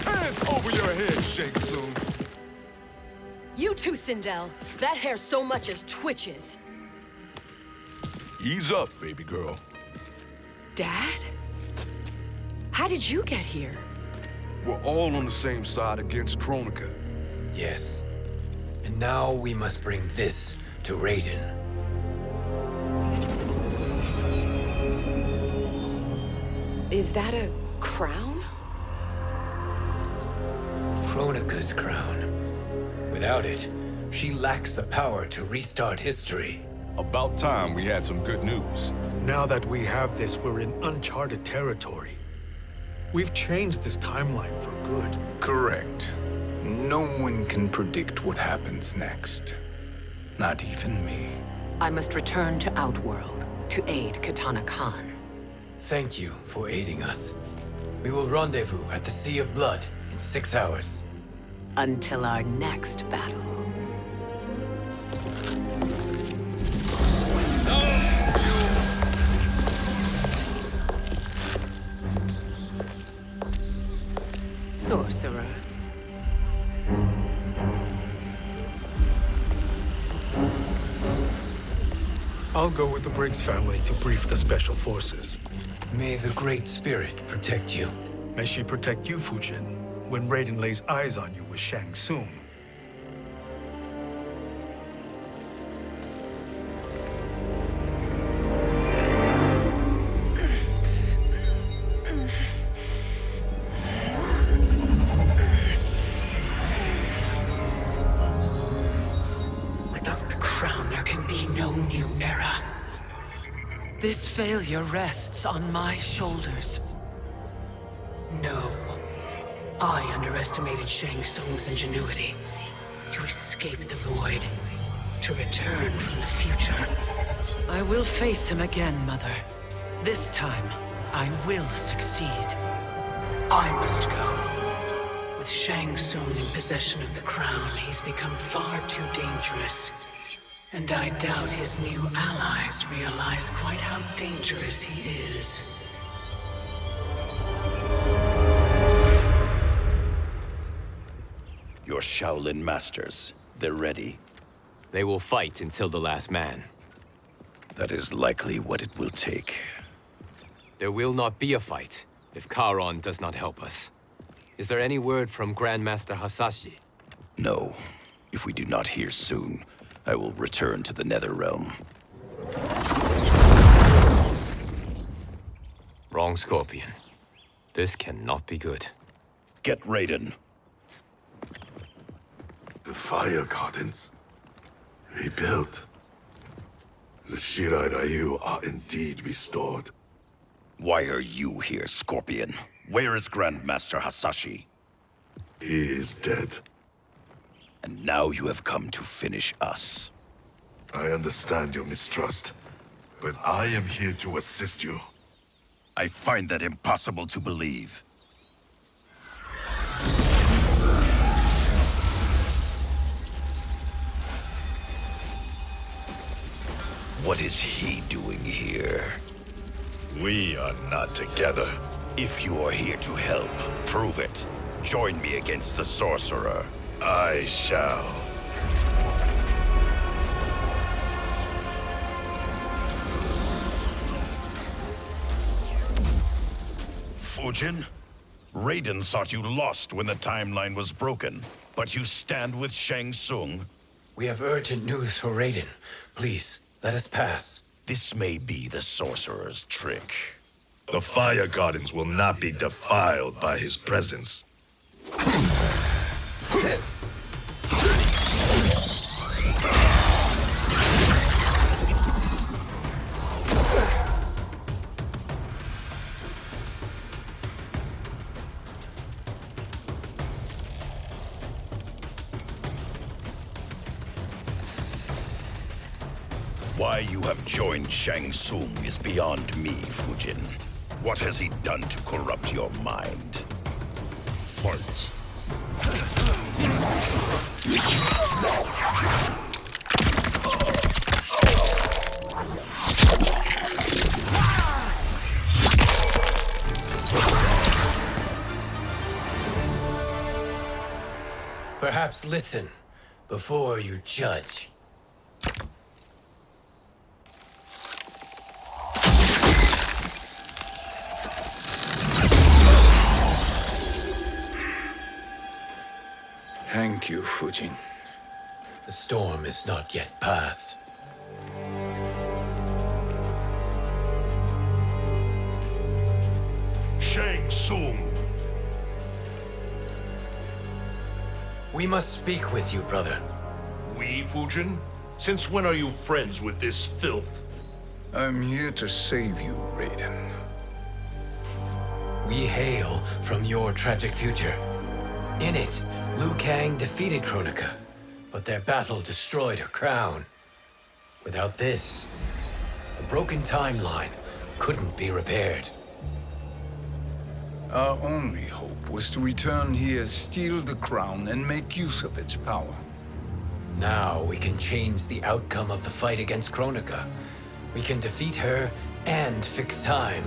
Hands over your head, Shang Tsung. You too, Sindel. That hair so much as twitches. Ease up, baby girl. Dad? How did you get here? We're all on the same side against Chronica. Yes. And now we must bring this to Raiden. Is that a crown? Chronica's crown. Without it, she lacks the power to restart history. About time we had some good news. Now that we have this, we're in uncharted territory. We've changed this timeline for good. Correct. No one can predict what happens next. Not even me. I must return to Outworld to aid Kitana Kahn. Thank you for aiding us. We will rendezvous at the Sea of Blood in 6 hours. Until our next battle. Sorcerer. I'll go with the Briggs family to brief the Special Forces. May the Great Spirit protect you. May she protect you, Fujin, when Raiden lays eyes on you with Shang Tsung. This failure rests on my shoulders. No. I underestimated Shang Tsung's ingenuity. To escape the void. To return from the future. I will face him again, Mother. This time, I will succeed. I must go. With Shang Tsung in possession of the crown, he's become far too dangerous. And I doubt his new allies realize quite how dangerous he is. Your Shaolin masters, they're ready. They will fight until the last man. That is likely what it will take. There will not be a fight if Charon does not help us. Is there any word from Grandmaster Hasashi? No. If we do not hear soon, I will return to the Netherrealm. Wrong, Scorpion. This cannot be good. Get Raiden. The fire gardens? Rebuilt. The Shirai Ryu are indeed restored. Why are you here, Scorpion? Where is Grandmaster Hasashi? He is dead. And now you have come to finish us. I understand your mistrust, but I am here to assist you. I find that impossible to believe. What is he doing here? We are not together. If you are here to help, prove it. Join me against the sorcerer. I shall. Fujin? Raiden thought you lost when the timeline was broken, but you stand with Shang Tsung. We have urgent news for Raiden. Please, let us pass. This may be the sorcerer's trick. The fire gardens will not be defiled by his presence. Why you have joined Shang Tsung is beyond me, Fujin. What has he done to corrupt your mind? Fight. Perhaps listen before you judge. Thank you, Fujin. The storm is not yet past. Shang Tsung! We must speak with you, brother. We, Fujin? Since when are you friends with this filth? I'm here to save you, Raiden. We hail from your tragic future. In it, Liu Kang defeated Kronika, but their battle destroyed her crown. Without this, the broken timeline couldn't be repaired. Our only hope was to return here, steal the crown, and make use of its power. Now we can change the outcome of the fight against Kronika. We can defeat her and fix time.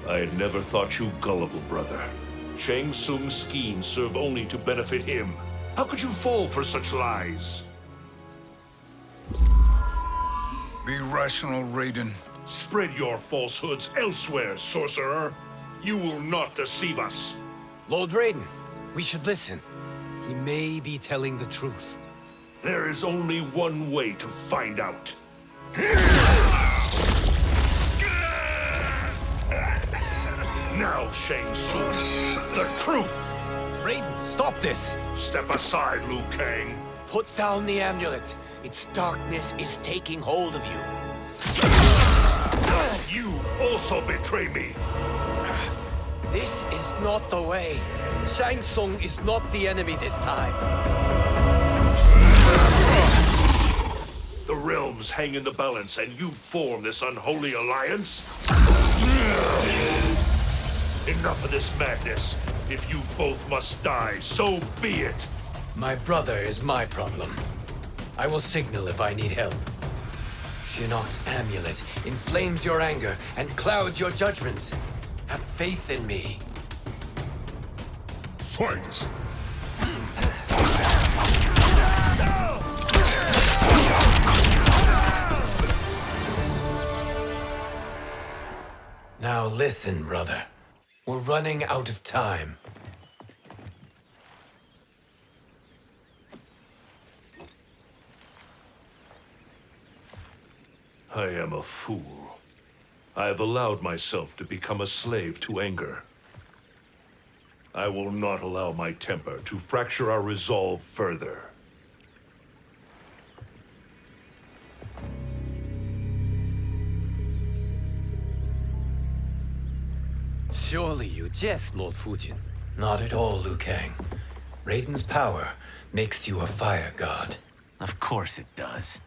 I had never thought you gullible, brother. Shang Tsung's schemes serve only to benefit him. How could you fall for such lies? Be rational, Raiden. Spread your falsehoods elsewhere, sorcerer. You will not deceive us. Lord Raiden, we should listen. He may be telling the truth. There is only one way to find out. Now, Shang Tsung, the truth! Raiden, stop this! Step aside, Liu Kang. Put down the amulet. Its darkness is taking hold of you. You also betray me. This is not the way. Shang Tsung is not the enemy this time. The realms hang in the balance, and you form this unholy alliance? Enough of this madness. If you both must die, so be it. My brother is my problem. I will signal if I need help. Shinnok's amulet inflames your anger and clouds your judgment. Have faith in me. Fight! Now listen, brother. We're running out of time. I am a fool. I have allowed myself to become a slave to anger. I will not allow my temper to fracture our resolve further. Surely you jest, Lord Fujin. Not at all, Liu Kang. Raiden's power makes you a fire god. Of course it does.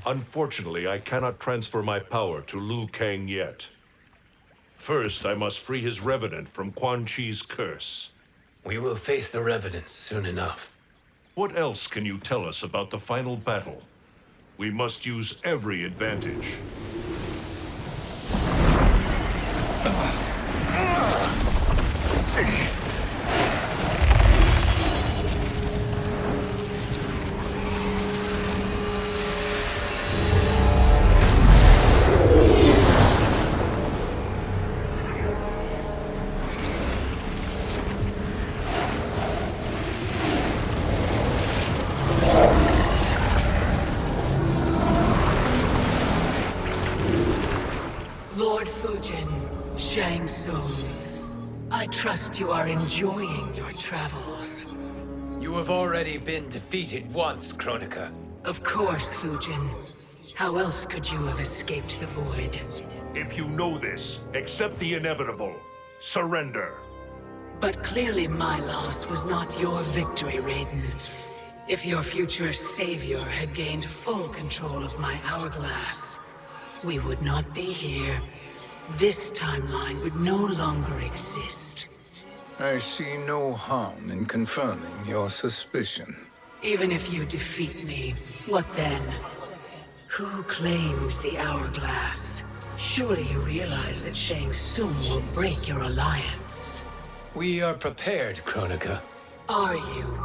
Unfortunately, I cannot transfer my power to Liu Kang yet. First, I must free his Revenant from Quan Chi's curse. We will face the Revenants soon enough. What else can you tell us about the final battle? We must use every advantage. Lord Fujin, Shang Tsung, I trust you are enjoying your travels. You have already been defeated once, Kronika. Of course, Fujin. How else could you have escaped the void? If you know this, accept the inevitable. Surrender. But clearly my loss was not your victory, Raiden. If your future savior had gained full control of my hourglass, we would not be here. This timeline would no longer exist. I see no harm in confirming your suspicion. Even if you defeat me, what then? Who claims the hourglass? Surely you realize that Shang Tsung will break your alliance. We are prepared, Kronika. Are you?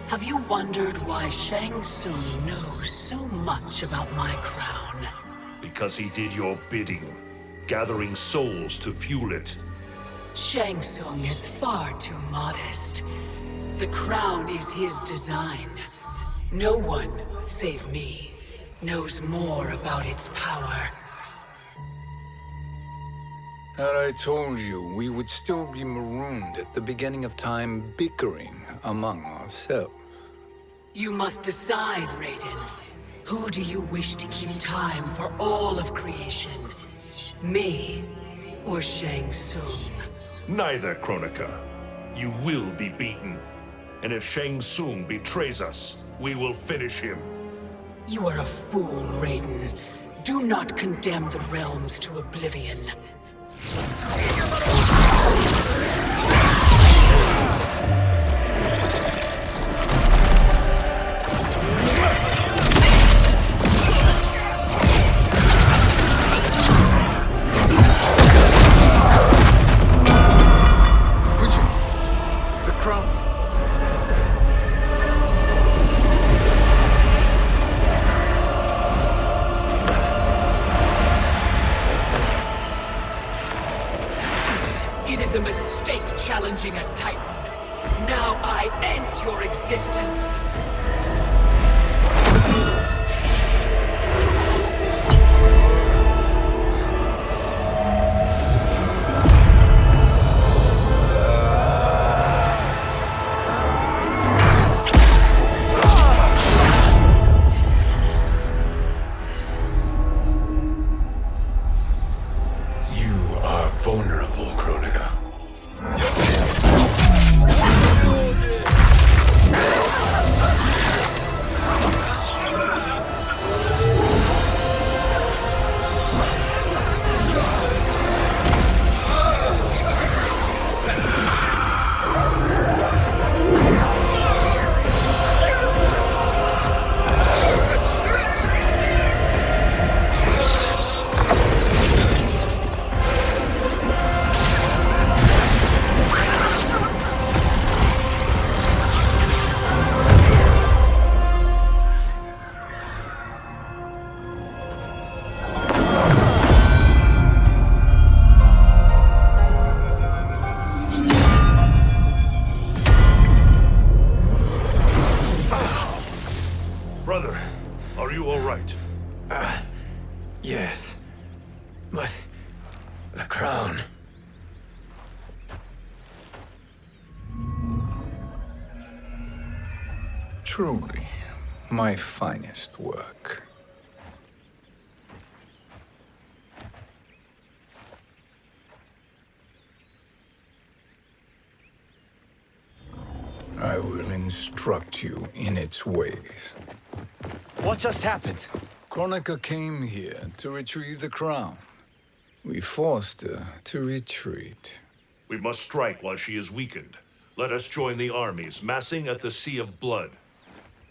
Have you wondered why Shang Tsung knows so much about my crown? Because he did your bidding, gathering souls to fuel it. Shang Tsung is far too modest. The crown is his design. No one, save me, knows more about its power. Had I told you, we would still be marooned at the beginning of time, bickering among ourselves. You must decide, Raiden. Who do you wish to keep time for all of creation? Me or Shang Tsung? Neither, Kronika. You will be beaten. And if Shang Tsung betrays us, we will finish him. You are a fool, Raiden. Do not condemn the realms to oblivion. Challenging a Titan. Now I end your existence. You are vulnerable, Kronika. Truly, my finest work. I will instruct you in its ways. What just happened? Kronika came here to retrieve the crown. We forced her to retreat. We must strike while she is weakened. Let us join the armies, massing at the Sea of Blood.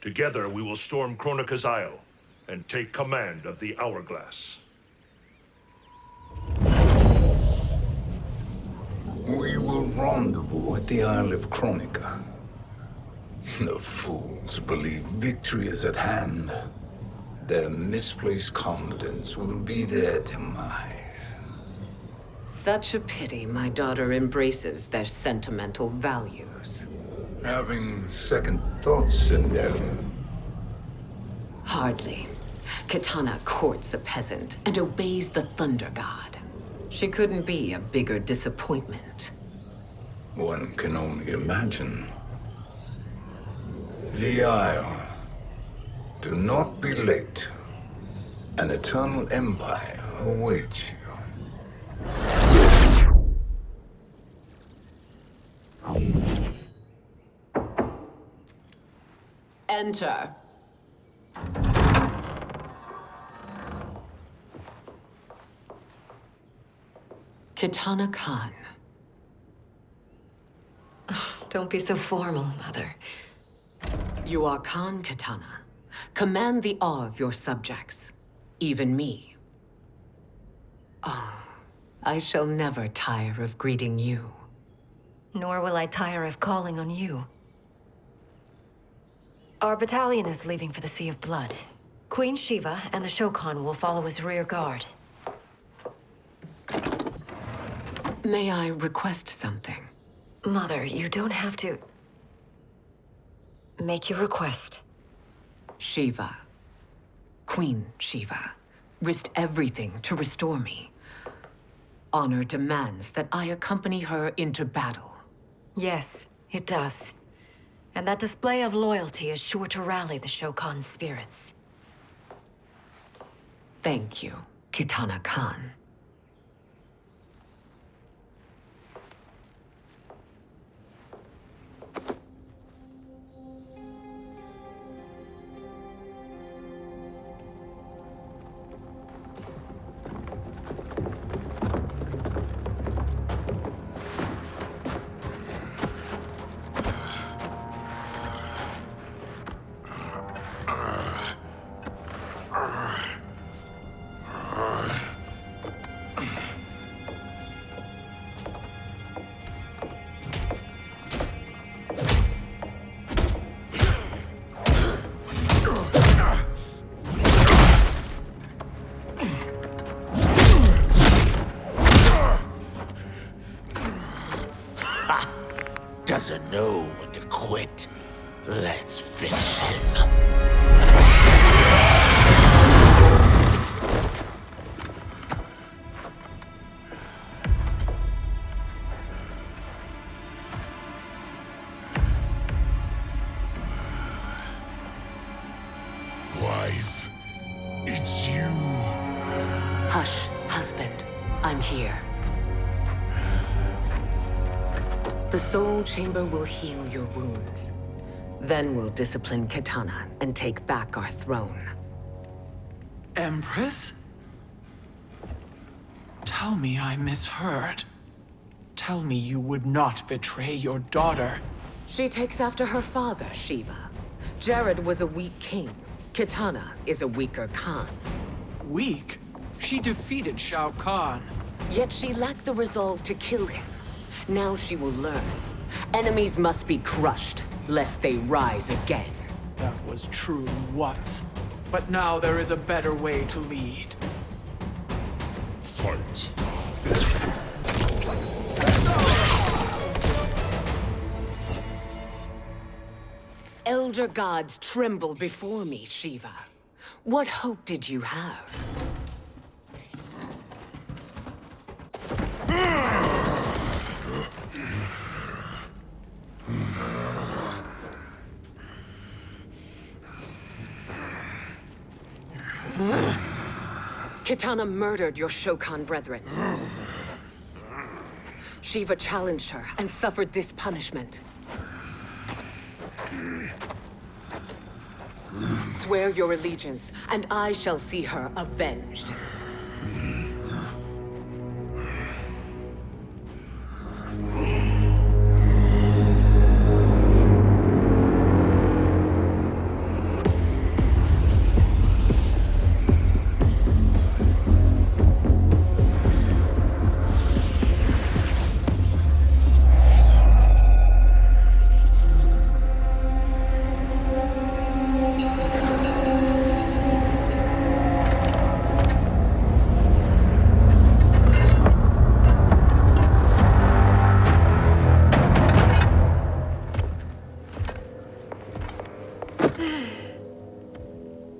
Together we will storm Kronika's Isle and take command of the Hourglass. We will rendezvous at the Isle of Kronika. The fools believe victory is at hand. Their misplaced confidence will be their demise. Such a pity my daughter embraces their sentimental values. Having second thoughts, Sindel. Hardly. Kitana courts a peasant and obeys the Thunder God. She couldn't be a bigger disappointment. One can only imagine. The Isle. Do not be late. An eternal empire awaits you. Enter. Kitana Kahn. Don't be so formal, Mother. You are Kahn, Kitana. Command the awe of your subjects, even me. Oh, I shall never tire of greeting you. Nor will I tire of calling on you. Our battalion is leaving for the Sea of Blood. Queen Sheeva and the Shokan will follow as rear guard. May I request something? Mother, you don't have to... Make your request. Sheeva, Queen Sheeva, risked everything to restore me. Honor demands that I accompany her into battle. Yes, it does. And that display of loyalty is sure to rally the Shokan's spirits. Thank you, Kitana Kahn. Doesn't know when to quit. Let's finish him. Wife, it's you. Hush, husband. I'm here. The Soul Chamber will heal your wounds. Then we'll discipline Kitana and take back our throne. Empress? Tell me I misheard. Tell me you would not betray your daughter. She takes after her father, Sheeva. Jared was a weak king. Kitana is a weaker Kahn. Weak? She defeated Shao Kahn. Yet she lacked the resolve to kill him. Now she will learn. Enemies must be crushed, lest they rise again. That was true once. But now there is a better way to lead. Fight. Elder gods tremble before me, Sheeva. What hope did you have? Kitana murdered your Shokan brethren. Sheeva challenged her and suffered this punishment. Swear your allegiance, and I shall see her avenged.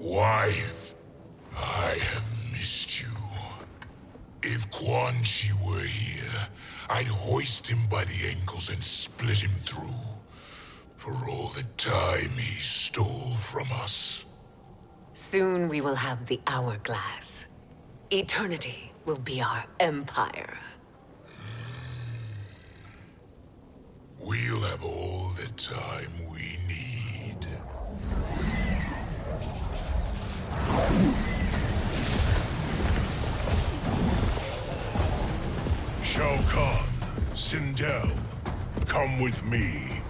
Wife, I have missed you. If Quan Chi were here, I'd hoist him by the ankles and split him through. For all the time he stole from us. Soon we will have the hourglass. Eternity will be our empire. We'll have all the time we need. Shao Kahn, Sindel, come with me.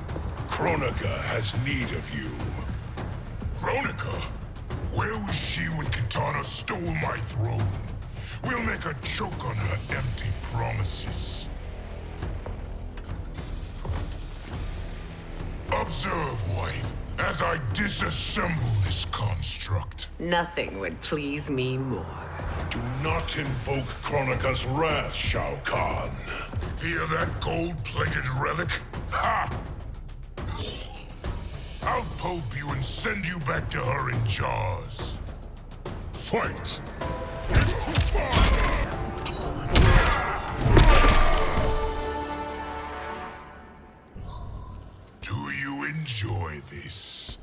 Kronika has need of you. Kronika? Where was she when Kitana stole my throne? We'll make her choke on her empty promises. Observe, wife, as I disassemble this construct. Nothing would please me more. Do not invoke Kronika's wrath, Shao Kahn. Fear that gold-plated relic? Ha! I'll pulp you and send you back to her in jars. Fight! Do you enjoy this?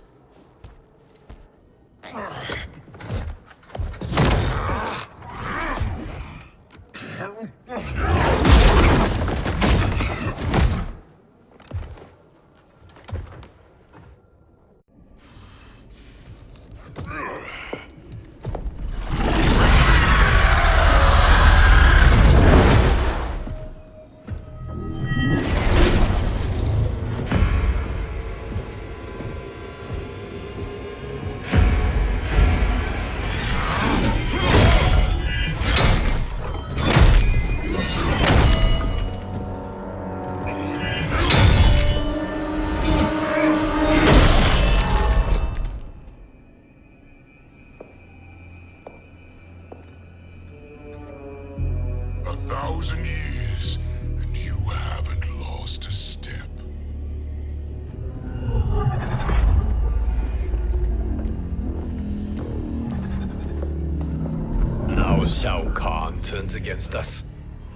Shao Kahn turns against us.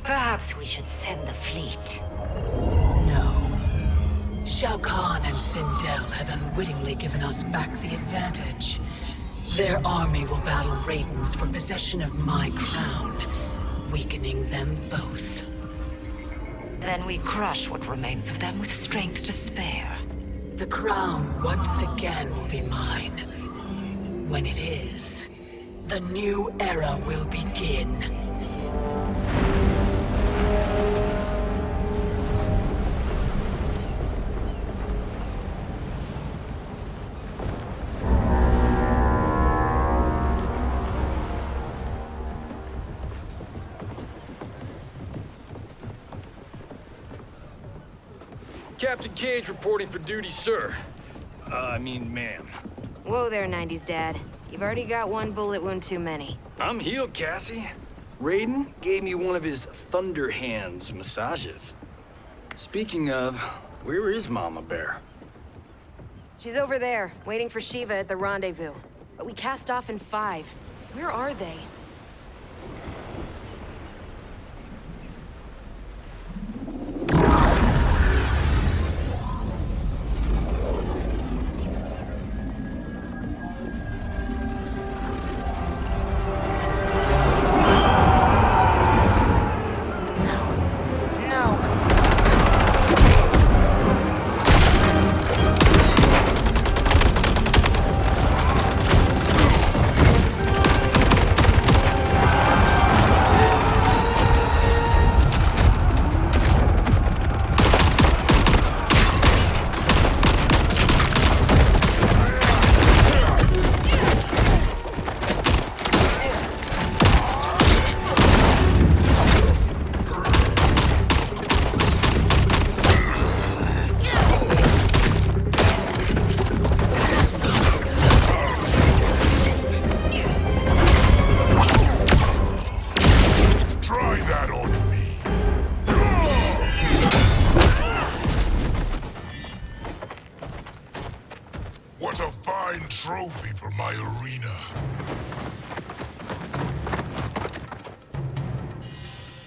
Perhaps we should send the fleet. No. Shao Kahn and Sindel have unwittingly given us back the advantage. Their army will battle Raidens for possession of my crown, weakening them both. Then we crush what remains of them with strength to spare. The crown once again will be mine. When it is, the new era will begin. Captain Cage reporting for duty, sir. Ma'am. Whoa there, 90s Dad. You've already got one bullet wound too many. I'm healed, Cassie. Raiden gave me one of his Thunder Hands massages. Speaking of, where is Mama Bear? She's over there, waiting for Sheeva at the rendezvous. But we cast off in 5. Where are they? fine trophy for my arena.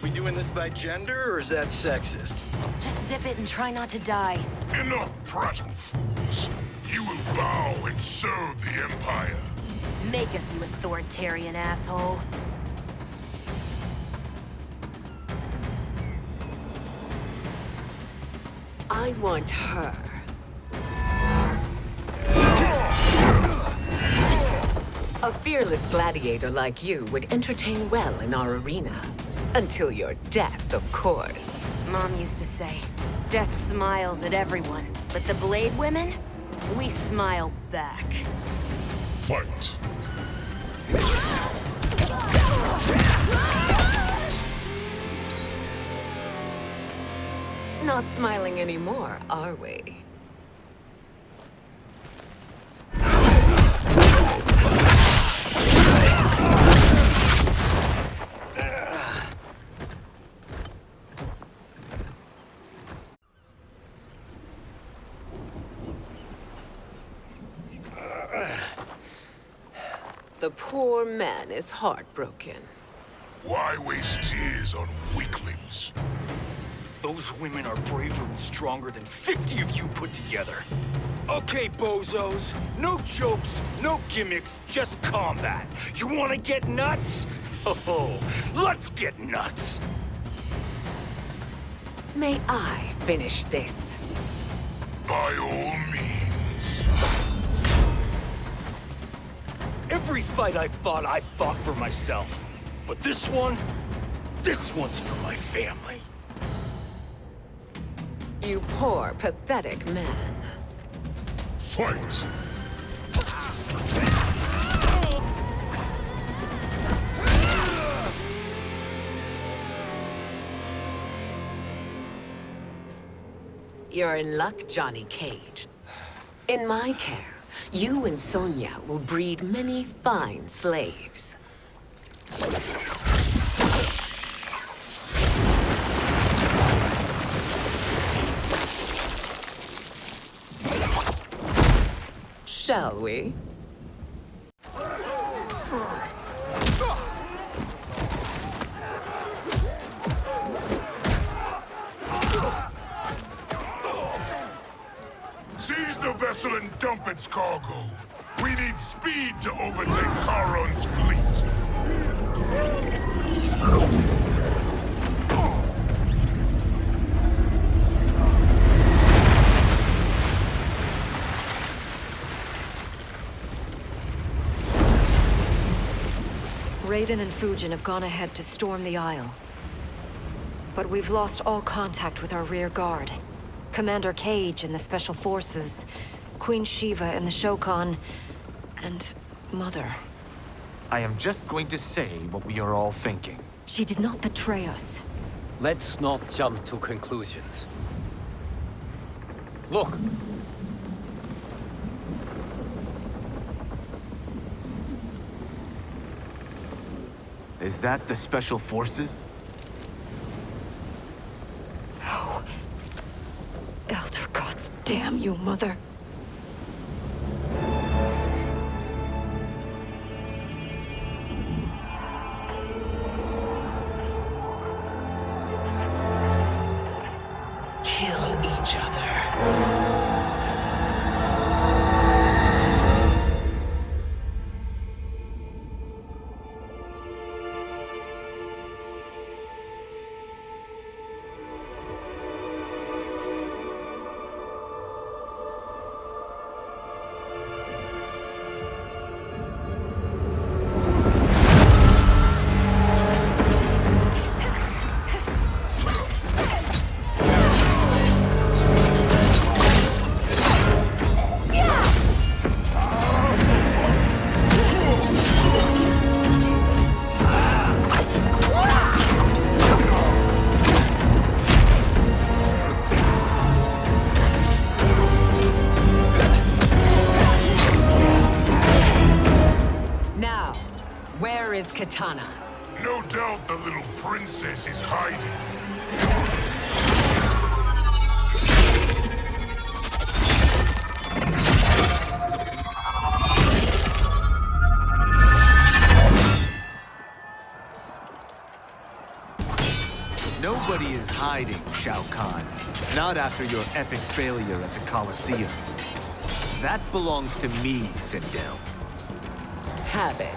We doing this by gender, or is that sexist? Just zip it and try not to die. Enough prattle, fools. You will bow and serve the Empire. Make us, you authoritarian asshole. I want her. A fearless gladiator like you would entertain well in our arena. Until your death, of course. Mom used to say, death smiles at everyone, but the Blade women, we smile back. Fight. Not smiling anymore, are we? The poor man is heartbroken. Why waste tears on weaklings? Those women are braver and stronger than 50 of you put together. Okay, bozos. No jokes, no gimmicks, just combat. You wanna get nuts? Oh, let's get nuts! May I finish this? By all means. Every fight I fought for myself. But this one's for my family. You poor, pathetic man. Fight! You're in luck, Johnny Cage. In my care, you and Sonia will breed many fine slaves. Shall we? Seize the vessel and dump its cargo. We need speed to overtake Charon's fleet. Raiden and Fujin have gone ahead to storm the Isle. But we've lost all contact with our rear guard. Commander Cage and the Special Forces, Queen Sheeva and the Shokan, and Mother. I am just going to say what we are all thinking. She did not betray us. Let's not jump to conclusions. Look! Is that the Special Forces? No. Elder gods damn you, Mother. Kill each other. Katana. No doubt the little princess is hiding. Nobody is hiding, Shao Kahn. Not after your epic failure at the Colosseum. That belongs to me, Sindel. Have it.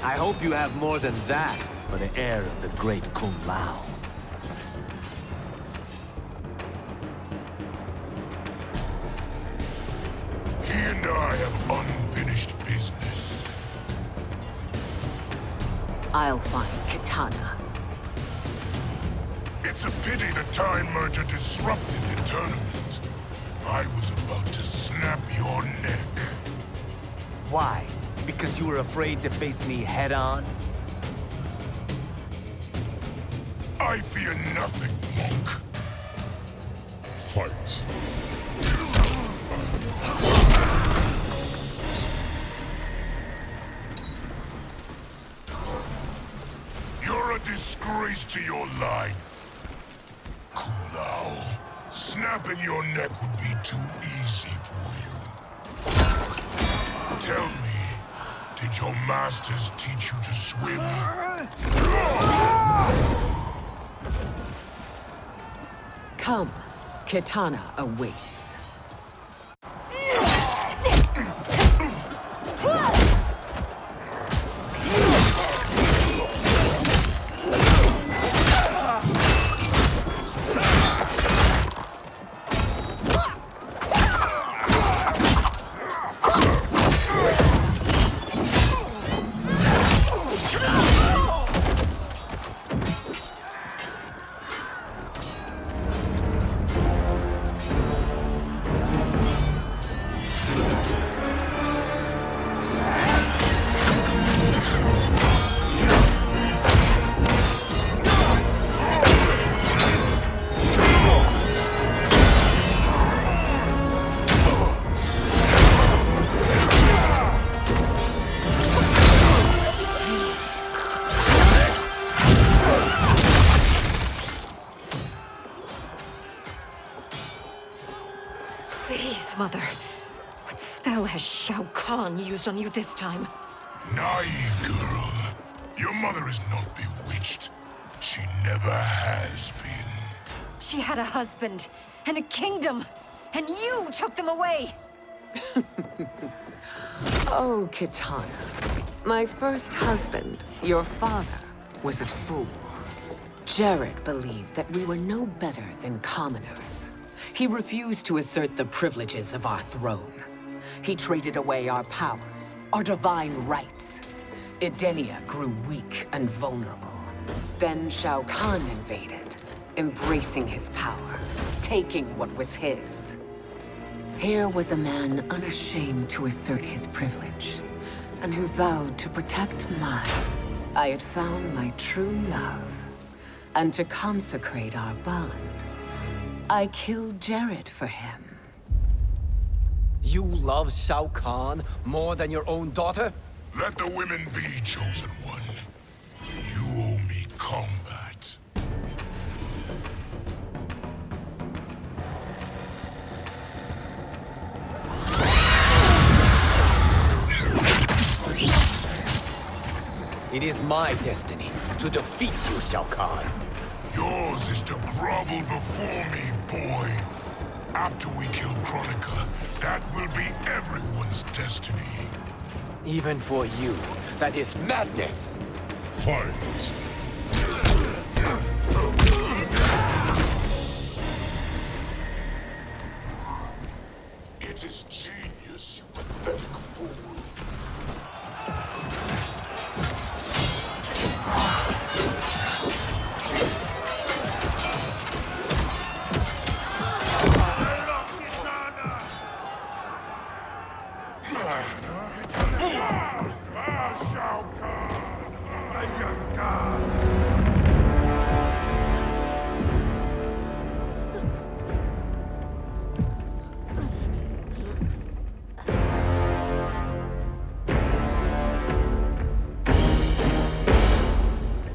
I hope you have more than that for the heir of the great Kung Lao. He and I have unfinished business. I'll find Kitana. It's a pity the Time Merger disrupted the tournament. I was about to snap your neck. Why? Because you were afraid to face me head-on? I fear nothing, monk. Fight. You're a disgrace to your line. Kung Lao, snapping your neck would be too easy for you. Tell me, did your masters teach you to swim? Come, Kitana awaits. Mother, what spell has Shao Kahn used on you this time? Naive girl. Your mother is not bewitched. She never has been. She had a husband and a kingdom, and you took them away! Oh, Kitana. My first husband, your father, was a fool. Jared believed that we were no better than commoners. He refused to assert the privileges of our throne. He traded away our powers, our divine rights. Edenia grew weak and vulnerable. Then Shao Kahn invaded, embracing his power, taking what was his. Here was a man unashamed to assert his privilege, and who vowed to protect mine. I had found my true love, and to consecrate our bond, I killed Jared for him. You love Shao Kahn more than your own daughter? Let the women be, chosen one. You owe me combat. It is my destiny to defeat you, Shao Kahn. Yours is to grovel before me, boy. After we kill Kronika, that will be everyone's destiny. Even for you, that is madness! Fight! It is genius, you pathetic fool.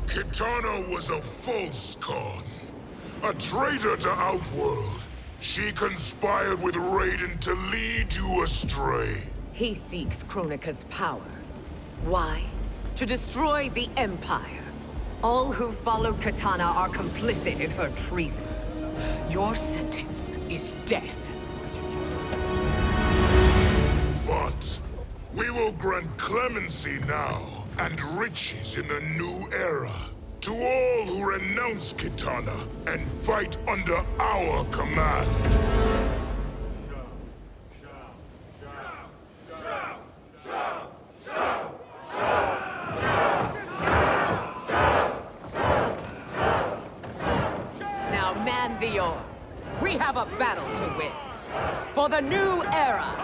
Kitana was a false Kahn, a traitor to Outworld. She conspired with Raiden to lead you astray. He seeks Kronika's power. Why? To destroy the Empire. All who followed Katana are complicit in her treason. Your sentence is death. But we will grant clemency now and riches in the new era to all who renounce Kitana and fight under our command. Now man the oars. We have a battle to win. For the new era.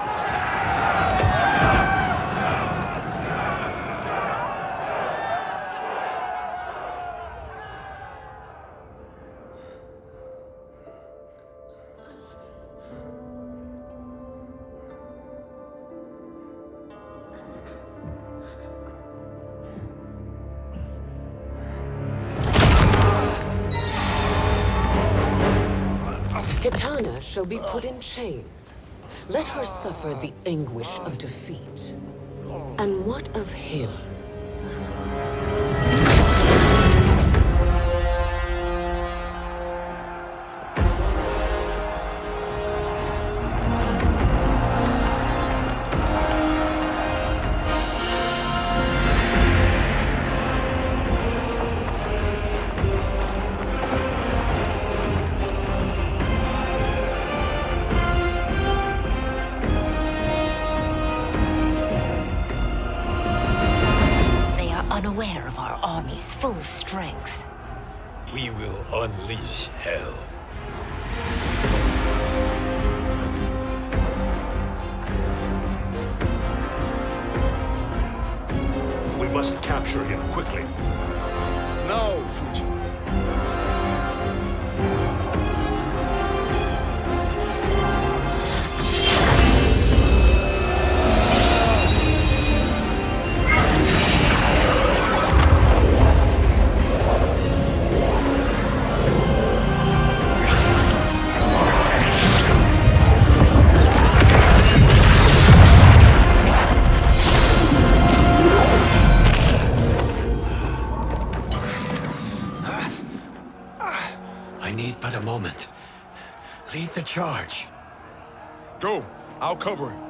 Kitana shall be put in chains. Let her suffer the anguish of defeat. And what of him? Unaware of our army's full strength. We will unleash hell. We must capture him quickly. Now, Fujin. Lead the charge. Go. I'll cover him.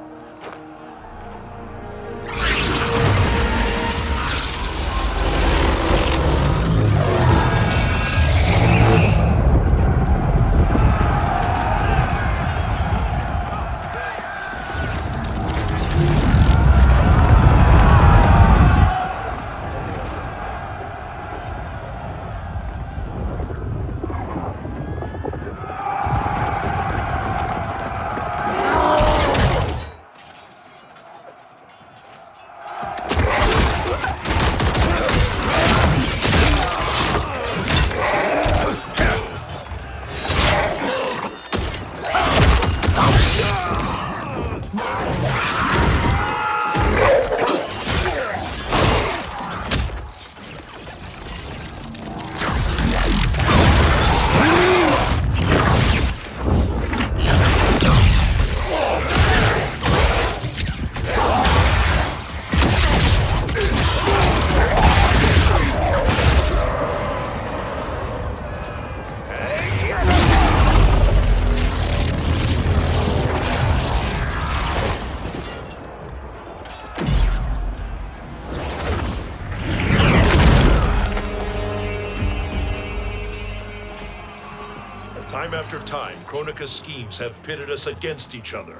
Time after time, Kronika's schemes have pitted us against each other.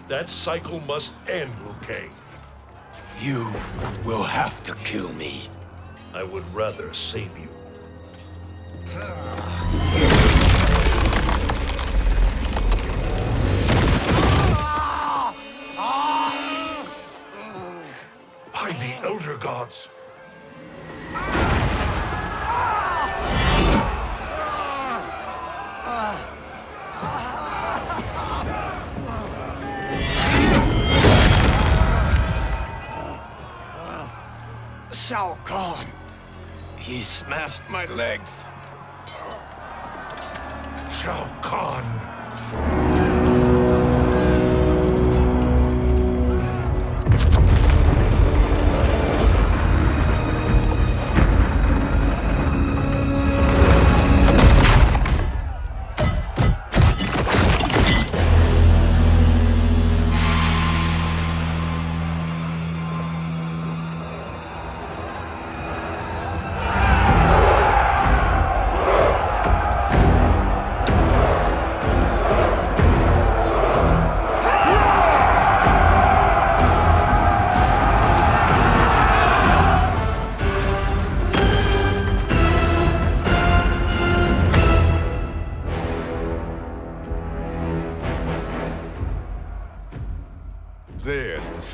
That cycle must end, Liu Kang. You will have to kill me. I would rather save you. By the Elder Gods! Shao Kahn. He smashed my legs. Shao Kahn.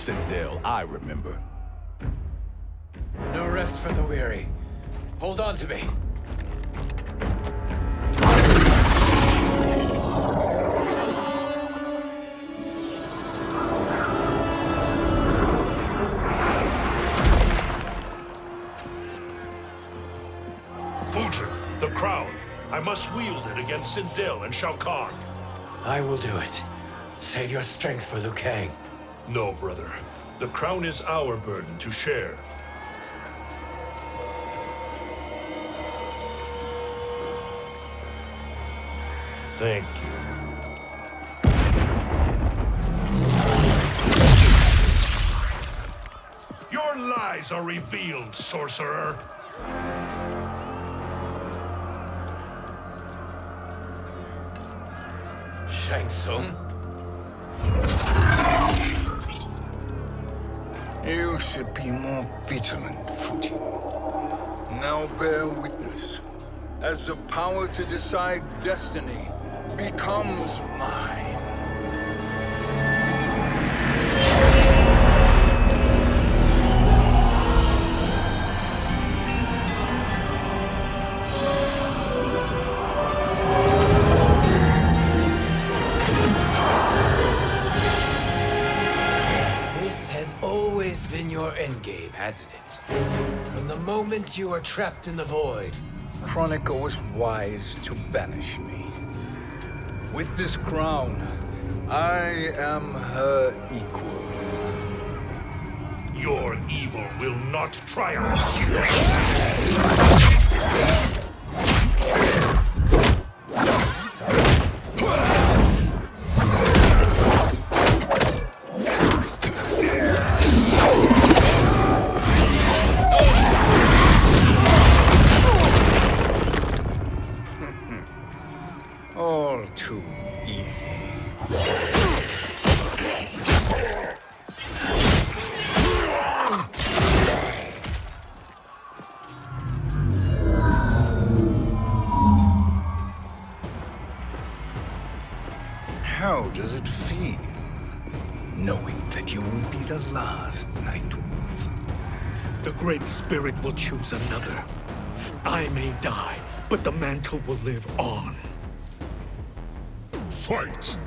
Sindel I remember. No rest for the weary. Hold on to me. Fujin, the crown. I must wield it against Sindel and Shao Kahn. I will do it. Save your strength for Liu Kang. No, brother. The crown is our burden to share. Thank you. Your lies are revealed, sorcerer. Shang Tsung? You should be more vigilant, Fujin. Now bear witness, as the power to decide destiny becomes mine. Been your endgame, hasn't it? From the moment you were trapped in the void. Kronika was wise to banish me. With this crown, I am her equal. Your evil will not triumph. All too easy. How does it feel, knowing that you will be the last Nightwolf? The Great Spirit will choose another. I may die, but the mantle will live on. Fight!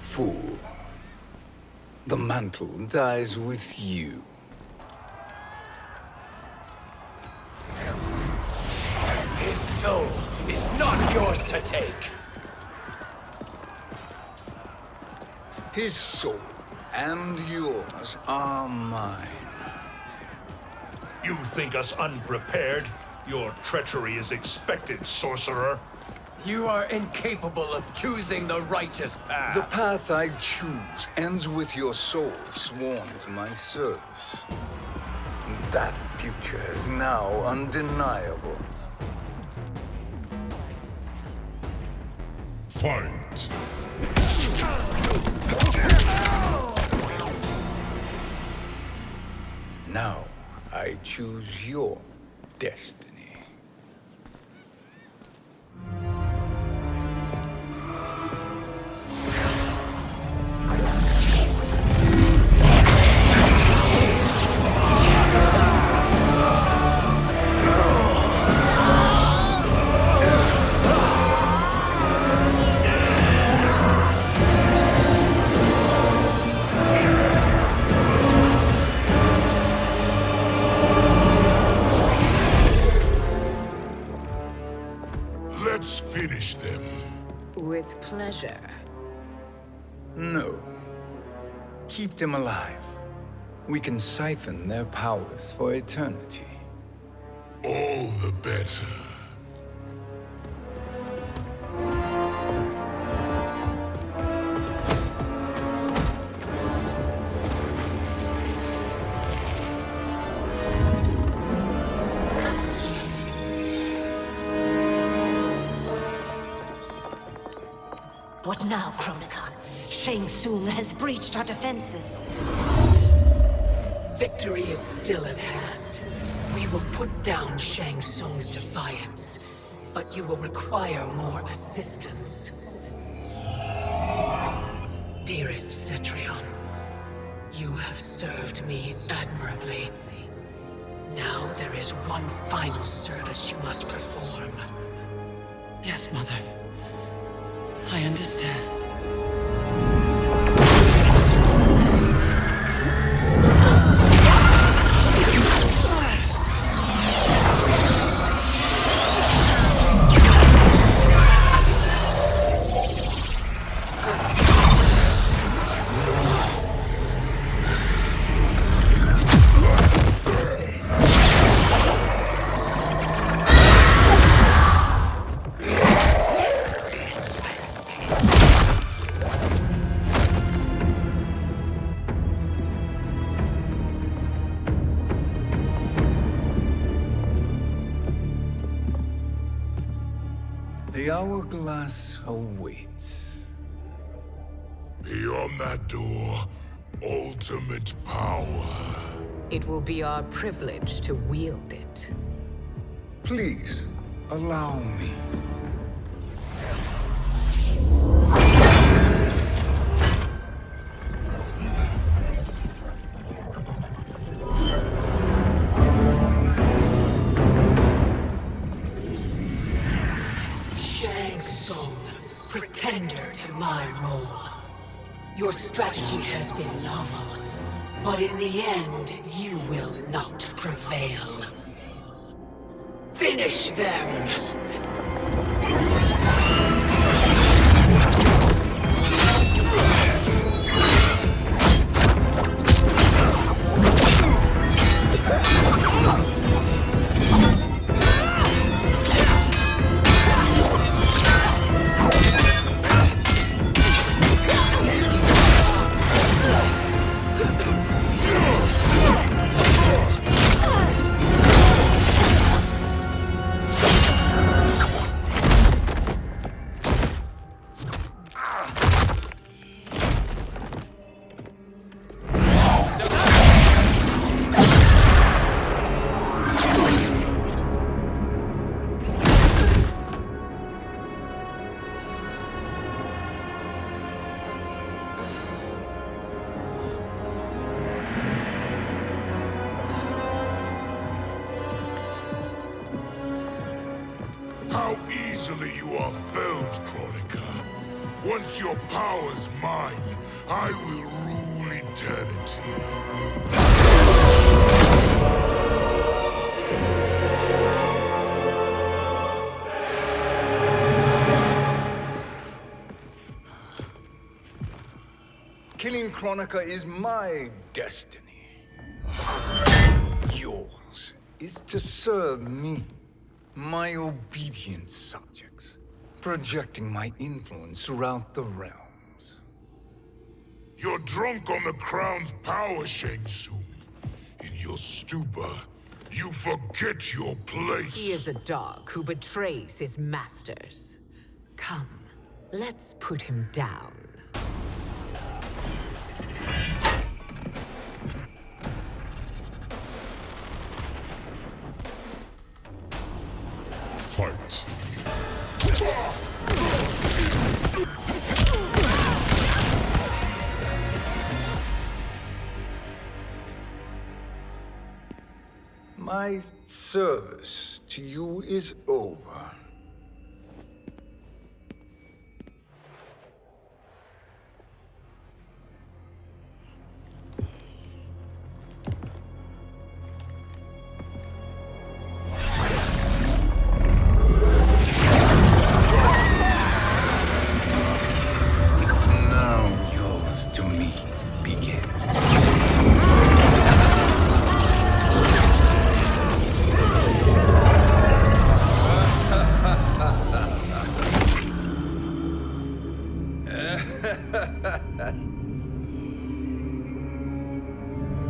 Fool. The mantle dies with you. His soul is not yours to take. His soul and yours are mine. You think us unprepared? Your treachery is expected, sorcerer. You are incapable of choosing the righteous path. The path I choose ends with your soul sworn to my service. That future is now undeniable. Fight! Now I choose your destiny. Let's finish them. With pleasure. No. Keep them alive. We can siphon their powers for eternity. All the better. What now, Kronika? Shang Tsung has breached our defenses. Victory is still at hand. We will put down Shang Tsung's defiance, but you will require more assistance. Dearest Cetrion, you have served me admirably. Now there is one final service you must perform. Yes, Mother. I understand. The hourglass awaits. Beyond that door, ultimate power. It will be our privilege to wield it. Please, allow me. Shang Tsung, pretender to my role. Your strategy has been novel, but in the end, you will not prevail. Finish them! How easily you are felled, Chronica. Once your power's mine, I will rule eternity. Killing Chronica is my destiny. Yours is to serve me, my obedient subjects, projecting my influence throughout the realms. You're drunk on the crown's power, Shang Tsung. In your stupor, you forget your place. He is a dog who betrays his masters. Come, let's put him down. Fight. My service to you is over.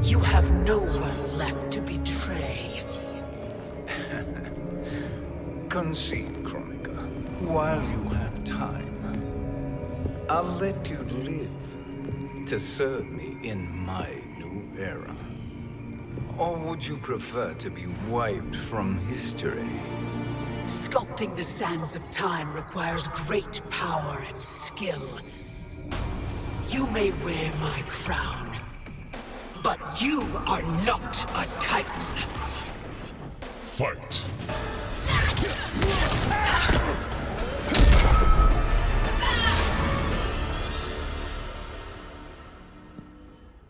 You have no one left to betray. Concede, Chronica, while you have time. I'll let you live to serve me in my new era. Or would you prefer to be wiped from history? Sculpting the sands of time requires great power and skill. You may wear my crown, but you are not a Titan. Fight!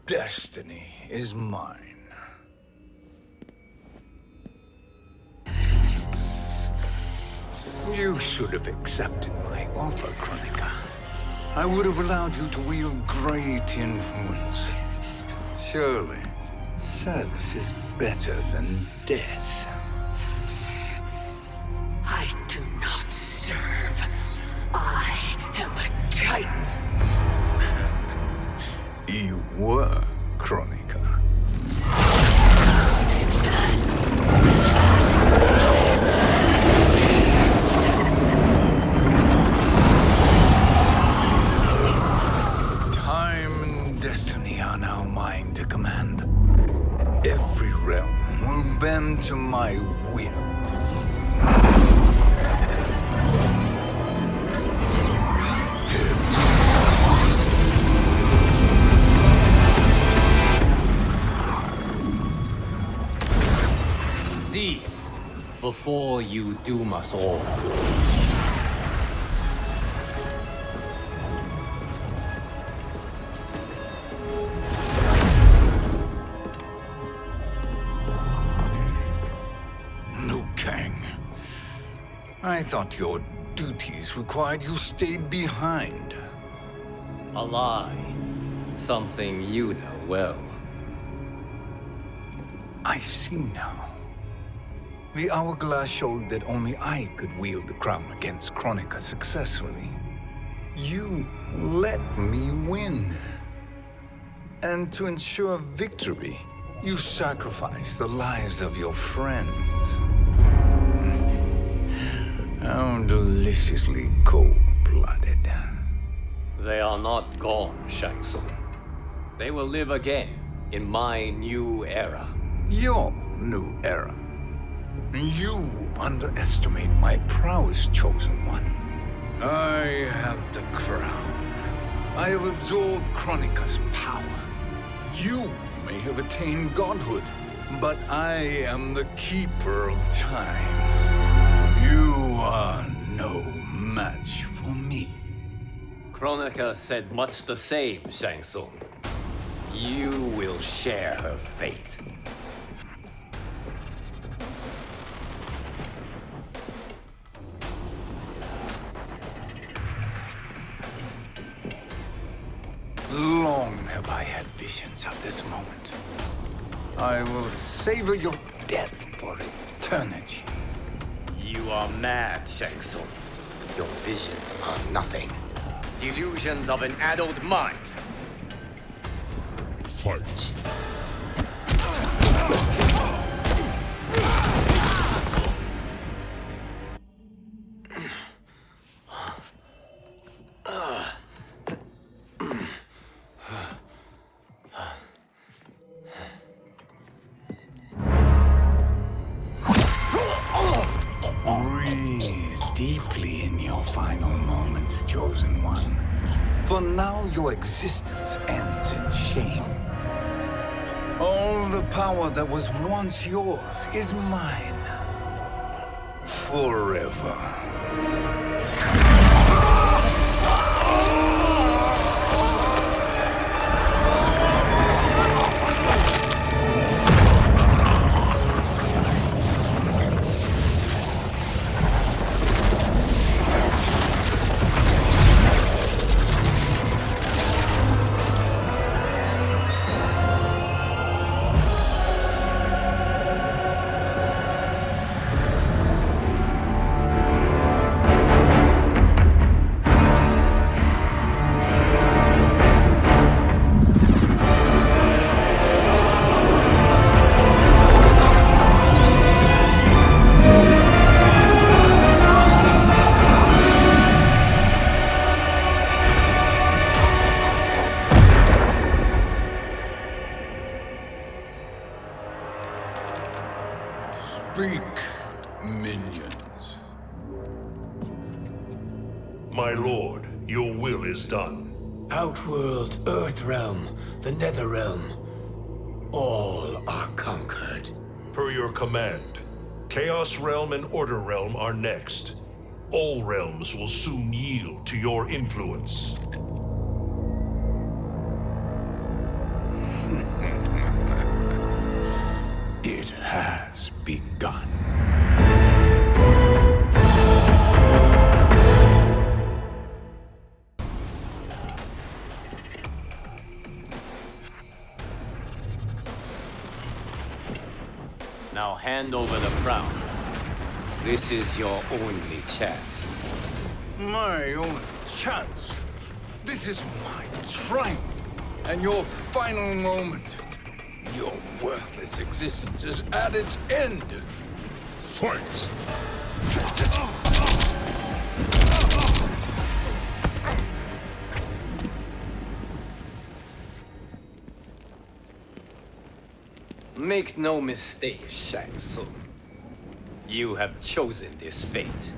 Destiny is mine. You should have accepted my offer, Kronika. I would have allowed you to wield great influence. Surely, service is better than death. I do not serve. I am a Titan. You were, Kronika. Time and destiny are now mine to command. Every realm will bend to my will. Cease before you doom us all. Liu Kang. I thought your duties required you stayed behind. A lie. Something you know well. I see now. The hourglass showed that only I could wield the crown against Kronika successfully. You let me win. And to ensure victory, you sacrificed the lives of your friends. How deliciously cold-blooded. They are not gone, Shang Tsung. They will live again in my new era. Your new era. You underestimate my prowess, Chosen One. I have the crown. I have absorbed Kronika's power. You may have attained godhood, but I am the keeper of time. You are no match for me. Kronika said much the same, Shang Tsung. You will share her fate. Long have I had visions of this moment. I will savor your death for eternity. You are mad, Shang Tsung. Your visions are nothing. Delusions of an addled mind. Fight. Deeply in your final moments, Chosen One. For now, your existence ends in shame. All the power that was once yours is mine. Forever. Speak, minions. My lord, your will is done. Outworld, Earthrealm, the Netherrealm, all are conquered. Per your command, Chaos Realm and Order Realm are next. All realms will soon yield to your influence. It has begun. Now hand over the crown. This is your only chance. My only chance. This is my triumph, and your final moment. Your worthless existence is at its end. Fight! Make no mistake, Shang Tsung. You have chosen this fate.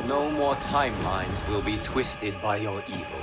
No more timelines will be twisted by your evil.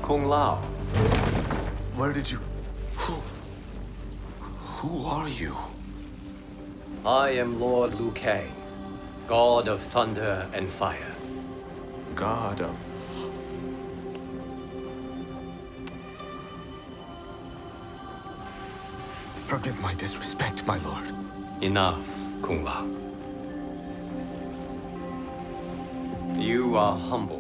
Kung Lao. Where did you... Who are you? I am Lord Liu Kang, God of Thunder and Fire. God of... Forgive my disrespect, my lord. Enough, Kung Lao. You are humble,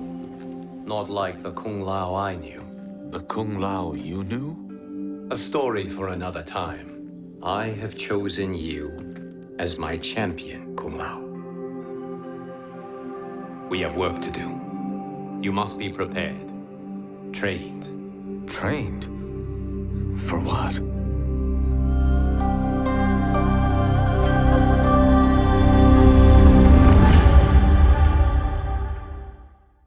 not like the Kung Lao I knew. The Kung Lao you knew? A story for another time. I have chosen you as my champion, Kung Lao. We have work to do. You must be prepared, trained. Trained? For what?